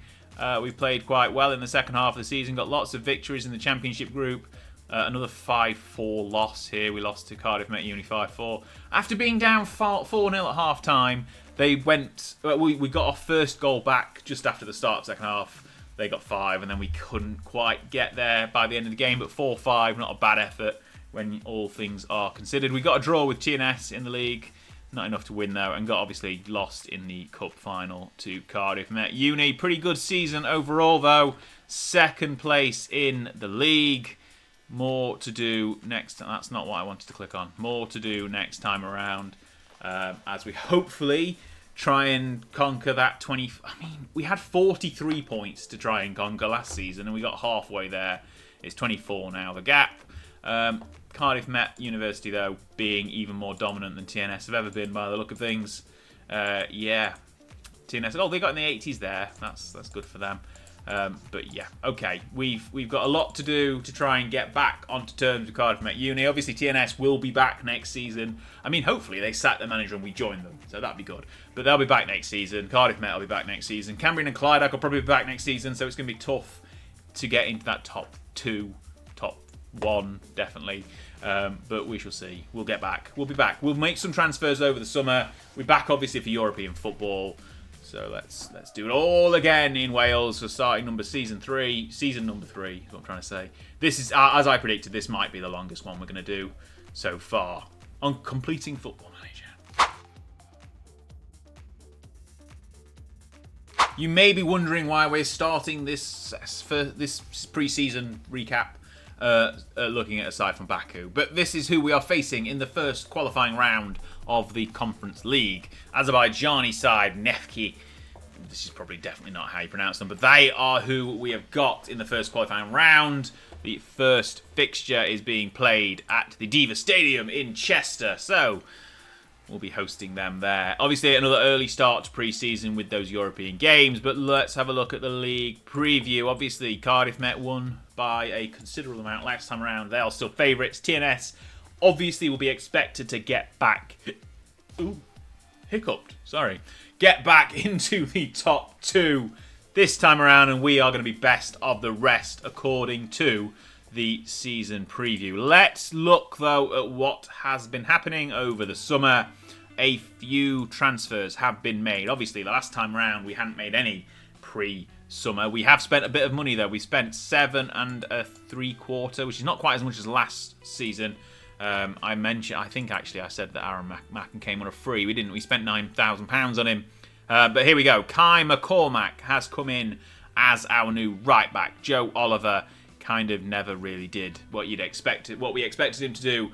we played quite well in the second half of the season. Got lots of victories in the Championship group. Another 5-4 loss here. We lost to Cardiff Met Uni 5-4. After being down 4-0 at half time, they went. We got our first goal back just after the start of the second half. They got 5, and then we couldn't quite get there by the end of the game. But 4-5, not a bad effort when all things are considered. We got a draw with TNS in the league. Not enough to win, though, and got obviously lost in the cup final to Cardiff Met Uni. Pretty good season overall, though. Second place in the league. More to do next. That's not what I wanted to click on. More to do next time around, as we hopefully try and conquer that 20. I mean, we had 43 points to try and conquer last season, and we got halfway there. It's 24 now. The gap. Cardiff Met University, though, being even more dominant than TNS have ever been by the look of things. Yeah, TNS. Oh, they got in the 80s there. That's good for them. But yeah, okay. We've got a lot to do to try and get back onto terms with Cardiff Met Uni. Obviously, TNS will be back next season. I mean, hopefully they sack their manager and we join them, so that'd be good. But they'll be back next season. Cardiff Met will be back next season. Cambrian and Clyde will probably be back next season, so it's going to be tough to get into that top 2, top 1, definitely. But we shall see. We'll get back. We'll be back. We'll make some transfers over the summer. We're back, obviously, for European football. So let's do it all again in Wales for starting season number 3 is what I'm trying to say. This is, as I predicted, this might be the longest one we're going to do so far on completing Football Manager. You may be wondering why we're starting this pre-season recap looking at aside from Baku, but this is who we are facing in the first qualifying round of the Conference League. Azerbaijani side, Nefki. This is probably definitely not how you pronounce them, but they are who we have got in the first qualifying round. The first fixture is being played at the Diva Stadium in Chester, so we'll be hosting them there. Obviously, another early start to pre-season with those European games, but let's have a look at the league preview. Obviously, Cardiff Met won by a considerable amount last time around. They are still favourites. TNS obviously will be expected to get back. Get back into the top 2 this time around, and we are going to be best of the rest according to the season preview. Let's look, though, at what has been happening over the summer. A few transfers have been made. Obviously, the last time round, we hadn't made any pre-summer. We have spent a bit of money, though. We spent 7 3/4, which is not quite as much as last season. I said that Aaron Macken came on a free. We didn't. We spent £9,000 on him. But here we go. Kai McCormack has come in as our new right back. Joe Oliver kind of never really did what we expected him to do,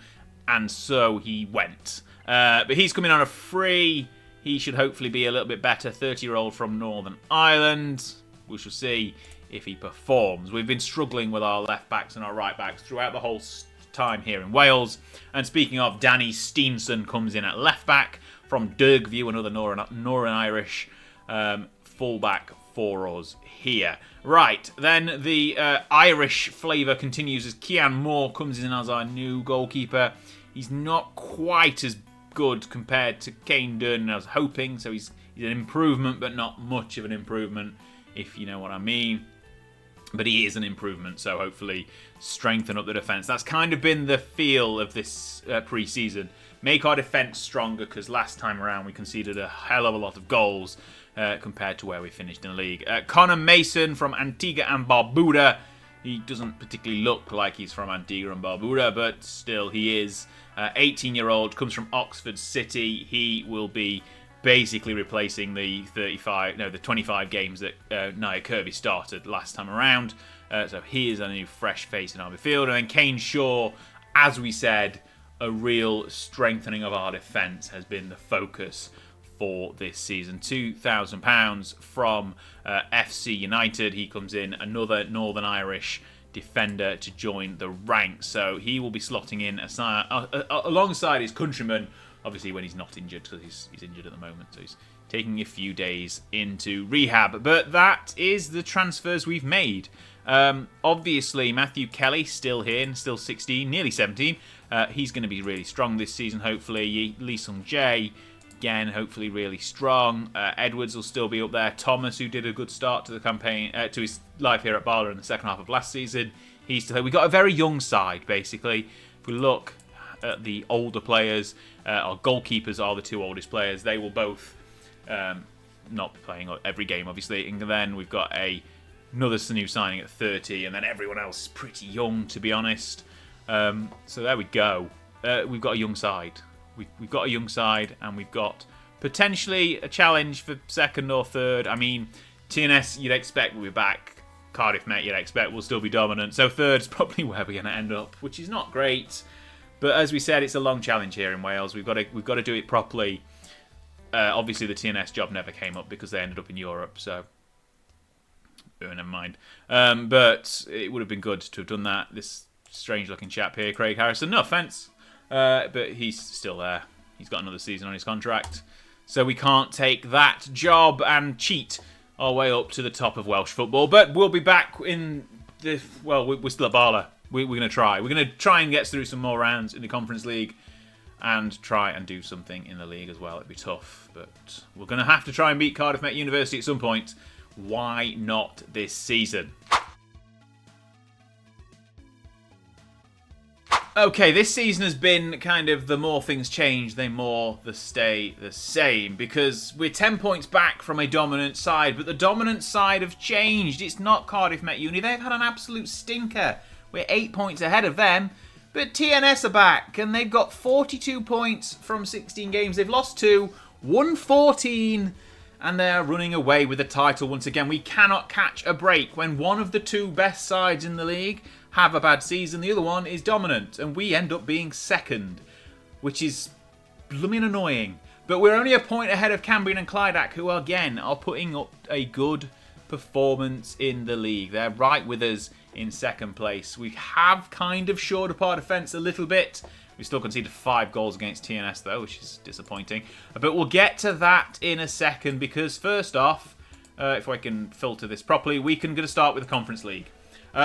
and so he went. But he's coming on a free. He should hopefully be a little bit better. 30-year-old from Northern Ireland. We shall see if he performs. We've been struggling with our left backs and our right backs throughout the whole time here in Wales. And speaking of, Danny Steenson comes in at left back from Dergview, another Northern Irish fullback for us here. Right, then the Irish flavour continues as Cian Moore comes in as our new goalkeeper. He's not quite as good compared to Kane Durden as I was hoping, so he's He's an improvement, but not much of an improvement, if you know what I mean. But he is an improvement, so hopefully strengthen up the defence. That's kind of been the feel of this pre-season. Make our defence stronger, because last time around we conceded a hell of a lot of goals compared to where we finished in the league. Connor Mason from Antigua and Barbuda. He doesn't particularly look like he's from Antigua and Barbuda, but still he is. 18-year-old, comes from Oxford City. He will be basically replacing the 25 games that Nia Kirby started last time around. So he is a new fresh face in our midfield. And then Kane Shaw, as we said, a real strengthening of our defence has been the focus for this season. £2,000 from FC United. He comes in, another Northern Irish defender to join the ranks. So he will be slotting in alongside his countryman, obviously when he's not injured, because he's injured at the moment. So he's taking a few days into rehab. But that is the transfers we've made. Obviously, Matthew Kelly still here, and still 16, nearly 17. He's going to be really strong this season, hopefully. Lee Sung Jae, again, hopefully really strong. Edwards will still be up there. Thomas, who did a good start to the campaign, to his life here at Bala in the second half of last season, he's still here. We've got a very young side, basically. If we look at the older players, our goalkeepers are the two oldest players. They will both not be playing every game, obviously. And then we've got another new signing at 30, and then everyone else is pretty young, to be honest. So there we go. We've got a young side. We've got a young side, and we've got potentially a challenge for second or third. I mean, TNS, you'd expect we'll be back. Cardiff Met, you'd expect we'll still be dominant. So third's probably where we're going to end up, which is not great. But as we said, it's a long challenge here in Wales. We've got to do it properly. Obviously, the TNS job never came up because they ended up in Europe. So, never mind. But it would have been good to have done that. This strange-looking chap here, Craig Harrison. No offence. But he's still there. He's got another season on his contract. So we can't take that job and cheat our way up to the top of Welsh football. But we'll be back in the... Well, we're still at Bala. We're going to try. We're going to try and get through some more rounds in the Conference League and try and do something in the league as well. It'd be tough. But we're going to have to try and beat Cardiff Met University at some point. Why not this season? Okay, this season has been kind of the more things change, the more they stay the same. Because we're 10 points back from a dominant side, but the dominant side have changed. It's not Cardiff Met Uni. They've had an absolute stinker. We're 8 points ahead of them. But TNS are back, and they've got 42 points from 16 games. They've lost 2, won 14, and they're running away with the title once again. We cannot catch a break when one of the two best sides in the league have a bad season, the other one is dominant, and we end up being second, which is blooming annoying. But we're only a point ahead of Cambrian and Clydach, who again are putting up a good performance in the league. They're right with us in second place. We have kind of shored up our defence a little bit. We still conceded 5 goals against TNS though, which is disappointing. But we'll get to that in a second, because first off, if I can filter this properly, we're going to start with the Conference League.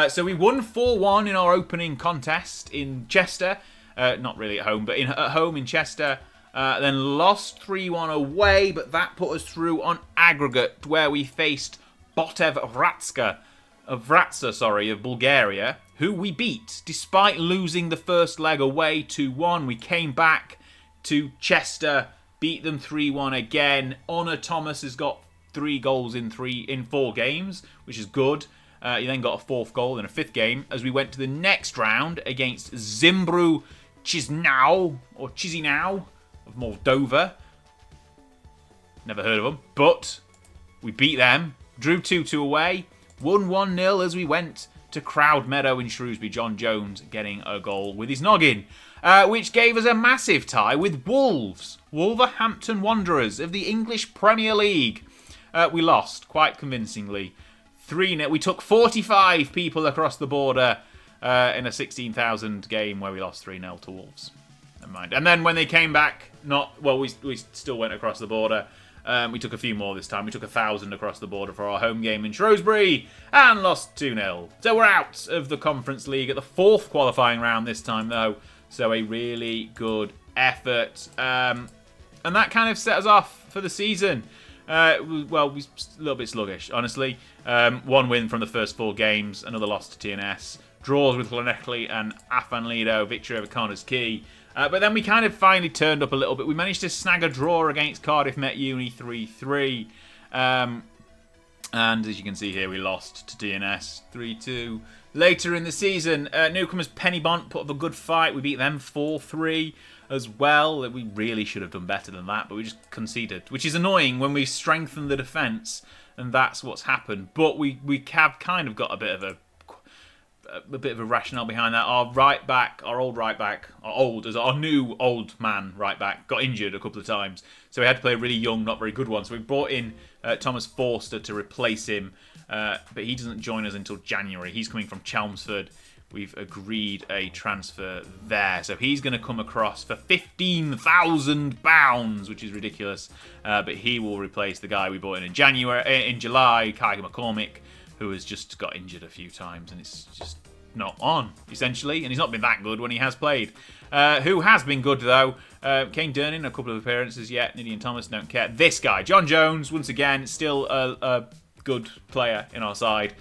So we won 4-1 in our opening contest in Chester. Not really at home, but at home in Chester. Then lost 3-1 away, but that put us through on aggregate, where we faced Botev Vratsa of Bulgaria, who we beat. Despite losing the first leg away 2-1, we came back to Chester, beat them 3-1 again. Honor Thomas has got 3 goals in 4 games, which is good. He then got a 4th goal in a 5th game as we went to the next round against Zimbru Chisinau of Moldova. Never heard of them, but we beat them. Drew 2-2 away. Won 1-0 as we went to Crowd Meadow in Shrewsbury. John Jones getting a goal with his noggin, which gave us a massive tie with Wolverhampton Wanderers of the English Premier League. We lost quite convincingly. 3-0. We took 45 people across the border in a 16,000 game where we lost 3-0 to Wolves. Never mind. And then when they came back, we still went across the border. We took a few more this time. We took 1,000 across the border for our home game in Shrewsbury and lost 2-0. So we're out of the Conference League at the 4th qualifying round this time, though. So a really good effort. And that kind of set us off for the season. Well, we a little bit sluggish, honestly. One win from the first 4 games, another loss to TNS. Draws with Llanelli and Afanlido, victory over Connors Key. But then we kind of finally turned up a little bit. We managed to snag a draw against Cardiff Met Uni 3-3. And as you can see here, we lost to DNS 3-2. Later in the season, newcomers Pennybont put up a good fight. We beat them 4-3 as well. We really should have done better than that, but we just conceded, which is annoying when we strengthen the defence, and that's what's happened. But we have kind of got a bit of a rationale behind that. Our new old man right back got injured a couple of times, so we had to play a really young, not very good one. So we brought in Thomas Forster to replace him, but he doesn't join us until January. He's coming from Chelmsford. We've agreed a transfer there, so he's going to come across for £15,000, which is ridiculous. But he will replace the guy we brought in July, Kai McCormick, who has just got injured a few times, and it's just not on, essentially. And he's not been that good when he has played. Who has been good, though? Kane Durnin, a couple of appearances yet. Nidian Thomas, don't care. This guy, John Jones, once again, still a good player in our side.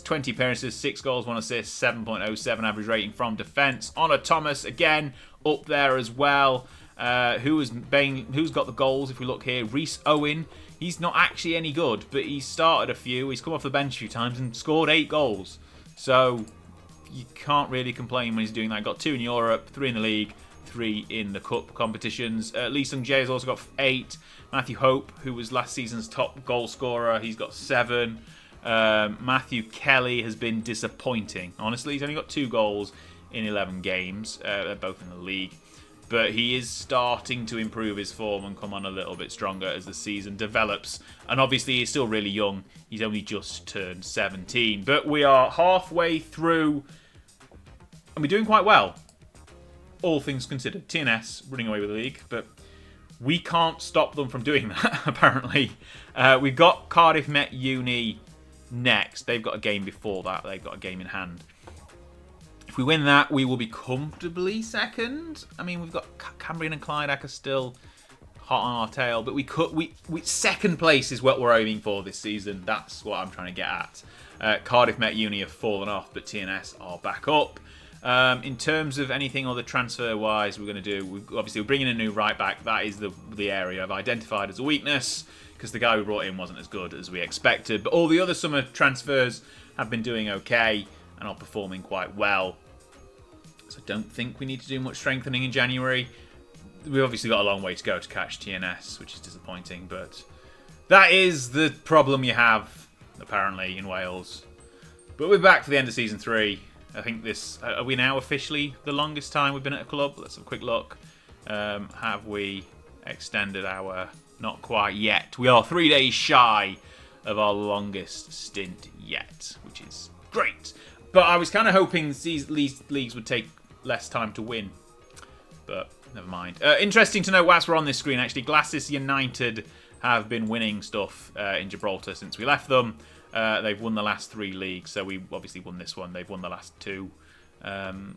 20 appearances, 6 goals, 1 assist, 7.07 average rating from defence. Honor Thomas, again, up there as well. Who's got the goals, if we look here? Reese Owen. He's not actually any good, but he's started a few. He's come off the bench a few times and scored 8 goals. So you can't really complain when he's doing that. Got 2 in Europe, 3 in the league, 3 in the cup competitions. Lee Sung Jae has also got 8. Matthew Hope, who was last season's top goal scorer, he's got 7. Matthew Kelly has been disappointing. Honestly, he's only got 2 goals in 11 games. They're both in the league. But he is starting to improve his form and come on a little bit stronger as the season develops. And obviously, he's still really young. He's only just turned 17. But we are halfway through, and we're doing quite well, all things considered. TNS running away with the league, but we can't stop them from doing that, apparently. We've got Cardiff Met Uni next. They've got a game before that. They've got a game in hand. If we win that, we will be comfortably second. I mean, we've got Cambrian and Clydeck are still hot on our tail, but we second place is what we're aiming for this season. That's what I'm trying to get at. Cardiff Met Uni have fallen off, but TNS are back up. In terms of anything other transfer-wise we're going to do, we're bringing a new right-back. That is the area I've identified as a weakness, because the guy we brought in wasn't as good as we expected. But all the other summer transfers have been doing okay and are performing quite well. So I don't think we need to do much strengthening in January. We've obviously got a long way to go to catch TNS, which is disappointing, but that is the problem you have, apparently, in Wales. But we're back for the end of Season 3. I think are we now officially the longest time we've been at a club? Let's have a quick look. Have we extended our... Not quite yet. We are 3 days shy of our longest stint yet, which is great. But I was kind of hoping these leagues would take less time to win. But never mind. Interesting to note, whilst we're on this screen, actually, Glasses United have been winning stuff in Gibraltar since we left them. They've won the last 3 leagues, so we obviously won this one. They've won the last 2,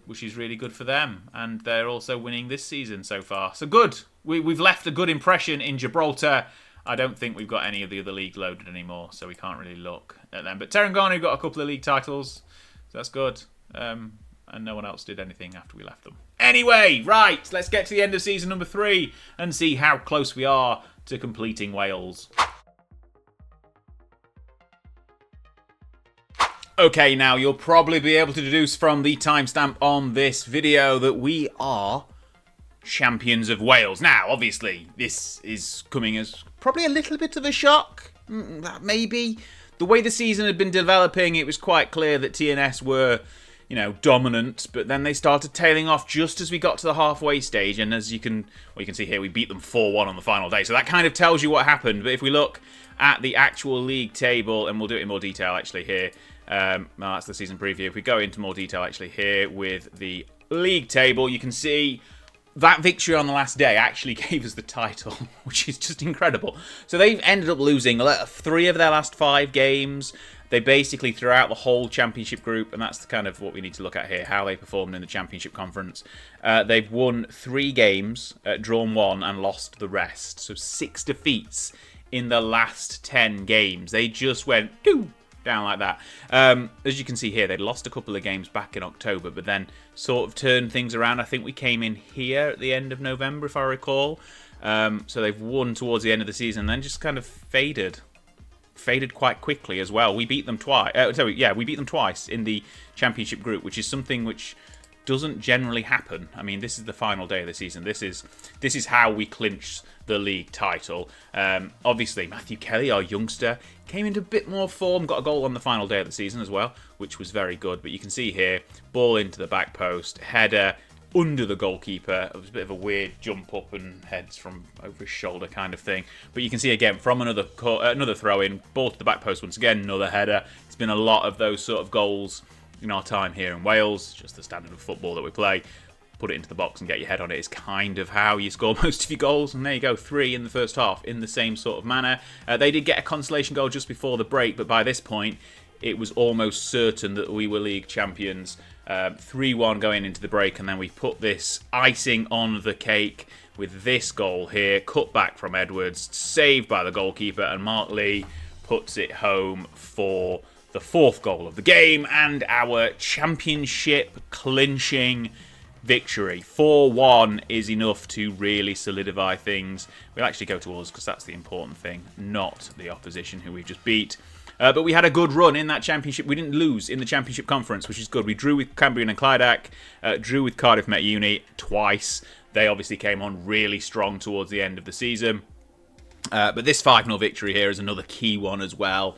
which is really good for them. And they're also winning this season so far. So good. We've left a good impression in Gibraltar. I don't think we've got any of the other league loaded anymore, so we can't really look at them. But Terengganu got a couple of league titles, so that's good. And no one else did anything after we left them. Anyway, right, let's get to the end of season number 3 and see how close we are to completing Wales. Okay, now you'll probably be able to deduce from the timestamp on this video that we are champions of Wales. Now, obviously, this is coming as probably a little bit of a shock. Maybe. The way the season had been developing, it was quite clear that TNS were, dominant, but then they started tailing off just as we got to the halfway stage, and as you can see here, we beat them 4-1 on the final day, so that kind of tells you what happened. But if we look at the actual league table, and we'll do it in more detail actually here, that's the season preview. If we go into more detail actually here with the league table, you can see that victory on the last day actually gave us the title, which is just incredible. So they've ended up losing 3 of their last 5 games. They basically threw out the whole championship group, and that's kind of what we need to look at here, how they performed in the championship conference. They've won 3 games, drawn 1, and lost the rest. So 6 defeats in the last 10 games. They just went down like that. As you can see here, they'd lost a couple of games back in October, but then sort of turned things around. I think we came in here at the end of November, if I recall. So they've won towards the end of the season, and then just kind of faded quite quickly as well. We beat them twice. We beat them twice in the Championship group, which is something which doesn't generally happen. I mean, this is the final day of the season. This is how we clinch the league title. Obviously, Matthew Kelly, our youngster, came into a bit more form, got a goal on the final day of the season as well, which was very good. But you can see here, ball into the back post, header under the goalkeeper. It was a bit of a weird jump up and heads from over his shoulder kind of thing. But you can see again, from another throw-in, ball to the back post once again, another header. It's been a lot of those sort of goals in our time here in Wales, just the standard of football that we play. Put it into the box and get your head on it is kind of how you score most of your goals. And there you go, 3 in the first half in the same sort of manner. They did get a consolation goal just before the break, but by this point, it was almost certain that we were league champions. 3-1 going into the break, and then we put this icing on the cake with this goal here, cut back from Edwards, saved by the goalkeeper, and Mark Lee puts it home for the 4th goal of the game and our championship clinching victory. 4-1 is enough to really solidify things. We'll actually go to us because that's the important thing, not the opposition who we've just beat. But we had a good run in that championship. We didn't lose in the championship conference, which is good. We drew with Cambrian and Clydach, drew with Cardiff Met Uni twice. They obviously came on really strong towards the end of the season. But this 5-0 victory here is another key one as well.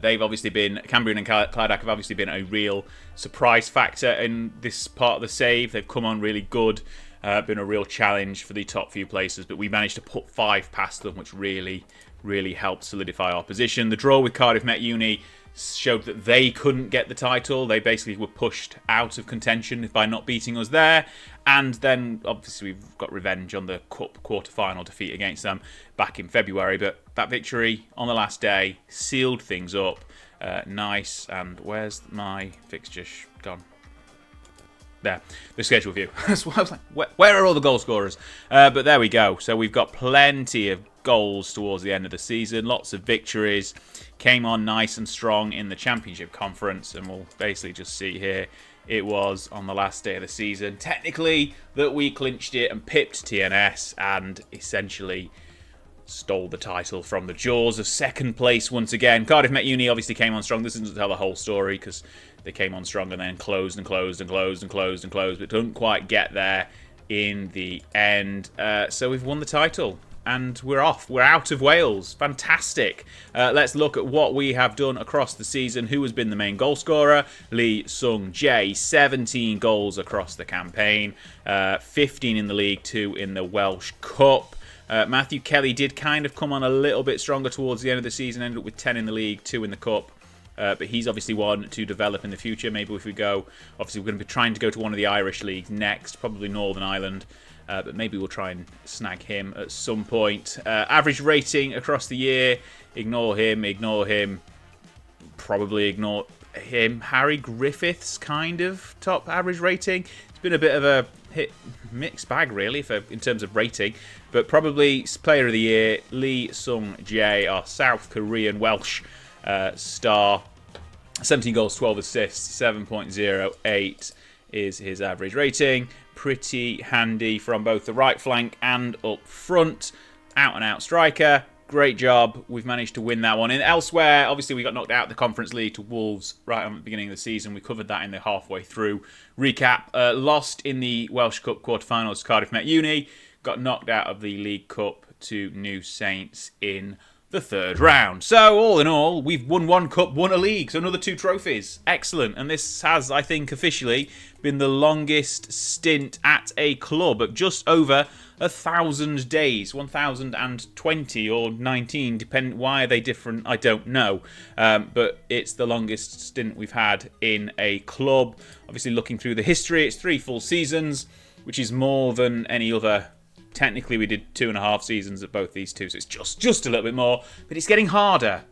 They've obviously been, Cambrian and Clydach have obviously been a real surprise factor in this part of the save. They've come on really good, been a real challenge for the top few places, but we managed to put 5 past them, which really helped solidify our position. The draw with Cardiff Met Uni showed that they couldn't get the title. They basically were pushed out of contention by not beating us there. And then, obviously, we've got revenge on the Cup quarter-final defeat against them back in February. But that victory on the last day sealed things up. Nice. And where's my fixture gone? There, the schedule view. So I was like, where are all the goal scorers? But there we go. So we've got plenty of goals towards the end of the season. Lots of victories. Came on nice and strong in the Championship Conference. And we'll basically just see here. It was on the last day of the season, technically, that we clinched it and pipped TNS and essentially stole the title from the jaws of second place once again. Cardiff Met Uni obviously came on strong. This doesn't tell the whole story because they came on strong and then closed, but couldn't quite get there in the end. So we've won the title. And we're off. We're out of Wales. Fantastic. Let's look at what we have done across the season. Who has been the main goal scorer? Lee Sung-jae. 17 goals across the campaign. 15 in the league, 2 in the Welsh Cup. Matthew Kelly did kind of come on a little bit stronger towards the end of the season. Ended up with 10 in the league, 2 in the Cup. But he's obviously one to develop in the future. Maybe if we go... Obviously, we're going to be trying to go to one of the Irish leagues next. Probably Northern Ireland. But maybe we'll try and snag him at some point. Average rating across the year. Ignore him. Probably ignore him. Harry Griffiths, kind of top average rating. It's been a bit of a mixed bag, really, in terms of rating. But probably player of the year, Lee Sung-jae, our South Korean Welsh star. 17 goals, 12 assists, 7.08 is his average rating. Pretty handy from both the right flank and up front. Out-and-out striker. Great job. We've managed to win that one. And elsewhere, obviously, we got knocked out of the Conference League to Wolves right on the beginning of the season. We covered that in the halfway through recap. Lost in the Welsh Cup quarterfinals to Cardiff Met Uni. Got knocked out of the League Cup to New Saints in the 3rd round. So, all in all, we've won 1 cup, won a league, so another 2 trophies. Excellent. And this has, I think, officially been the longest stint at a club of just over 1,000 days. 1,020 or 19, depending. Why are they different? I don't know. But it's the longest stint we've had in a club. Obviously, looking through the history, it's 3 full seasons, which is more than any other. Technically, we did 2.5 seasons at both these two, so it's just a little bit more. But it's getting harder.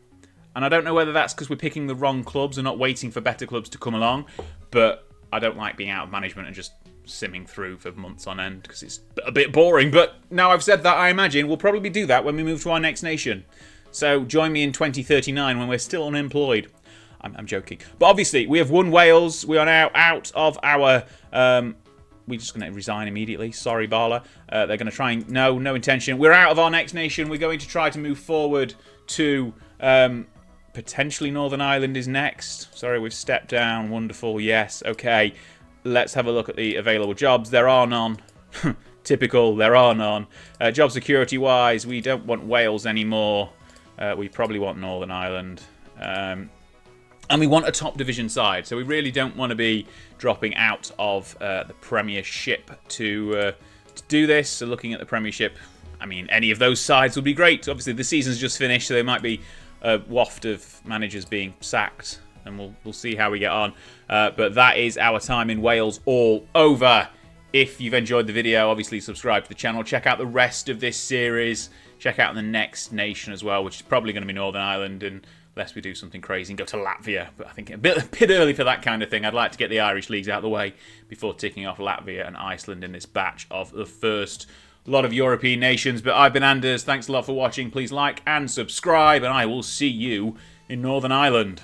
And I don't know whether that's because we're picking the wrong clubs and not waiting for better clubs to come along. But I don't like being out of management and just simming through for months on end because it's a bit boring. But now I've said that, I imagine we'll probably do that when we move to our next nation. So join me in 2039 when we're still unemployed. I'm joking. But obviously, we have won Wales. We are now out of our... we're just going to resign immediately. Sorry, Bala. They're going to try and... No intention. We're out of our next nation. We're going to try to move forward to... potentially Northern Ireland is next. Sorry, we've stepped down. Wonderful. Yes. Okay. Let's have a look at the available jobs. There are none. Typical. There are none. Job security-wise, we don't want Wales anymore. We probably want Northern Ireland. And we want a top division side, so we really don't want to be dropping out of the Premiership to do this. So looking at the Premiership, I mean, any of those sides would be great. Obviously, the season's just finished, so there might be a waft of managers being sacked, and we'll see how we get on. But that is our time in Wales all over. If you've enjoyed the video, obviously subscribe to the channel. Check out the rest of this series. Check out the next nation as well, which is probably going to be Northern Ireland, and unless we do something crazy and go to Latvia. But I think a bit early for that kind of thing. I'd like to get the Irish leagues out of the way before ticking off Latvia and Iceland in this batch of the first lot of European nations. But I've been Anders. Thanks a lot for watching. Please like and subscribe, and I will see you in Northern Ireland.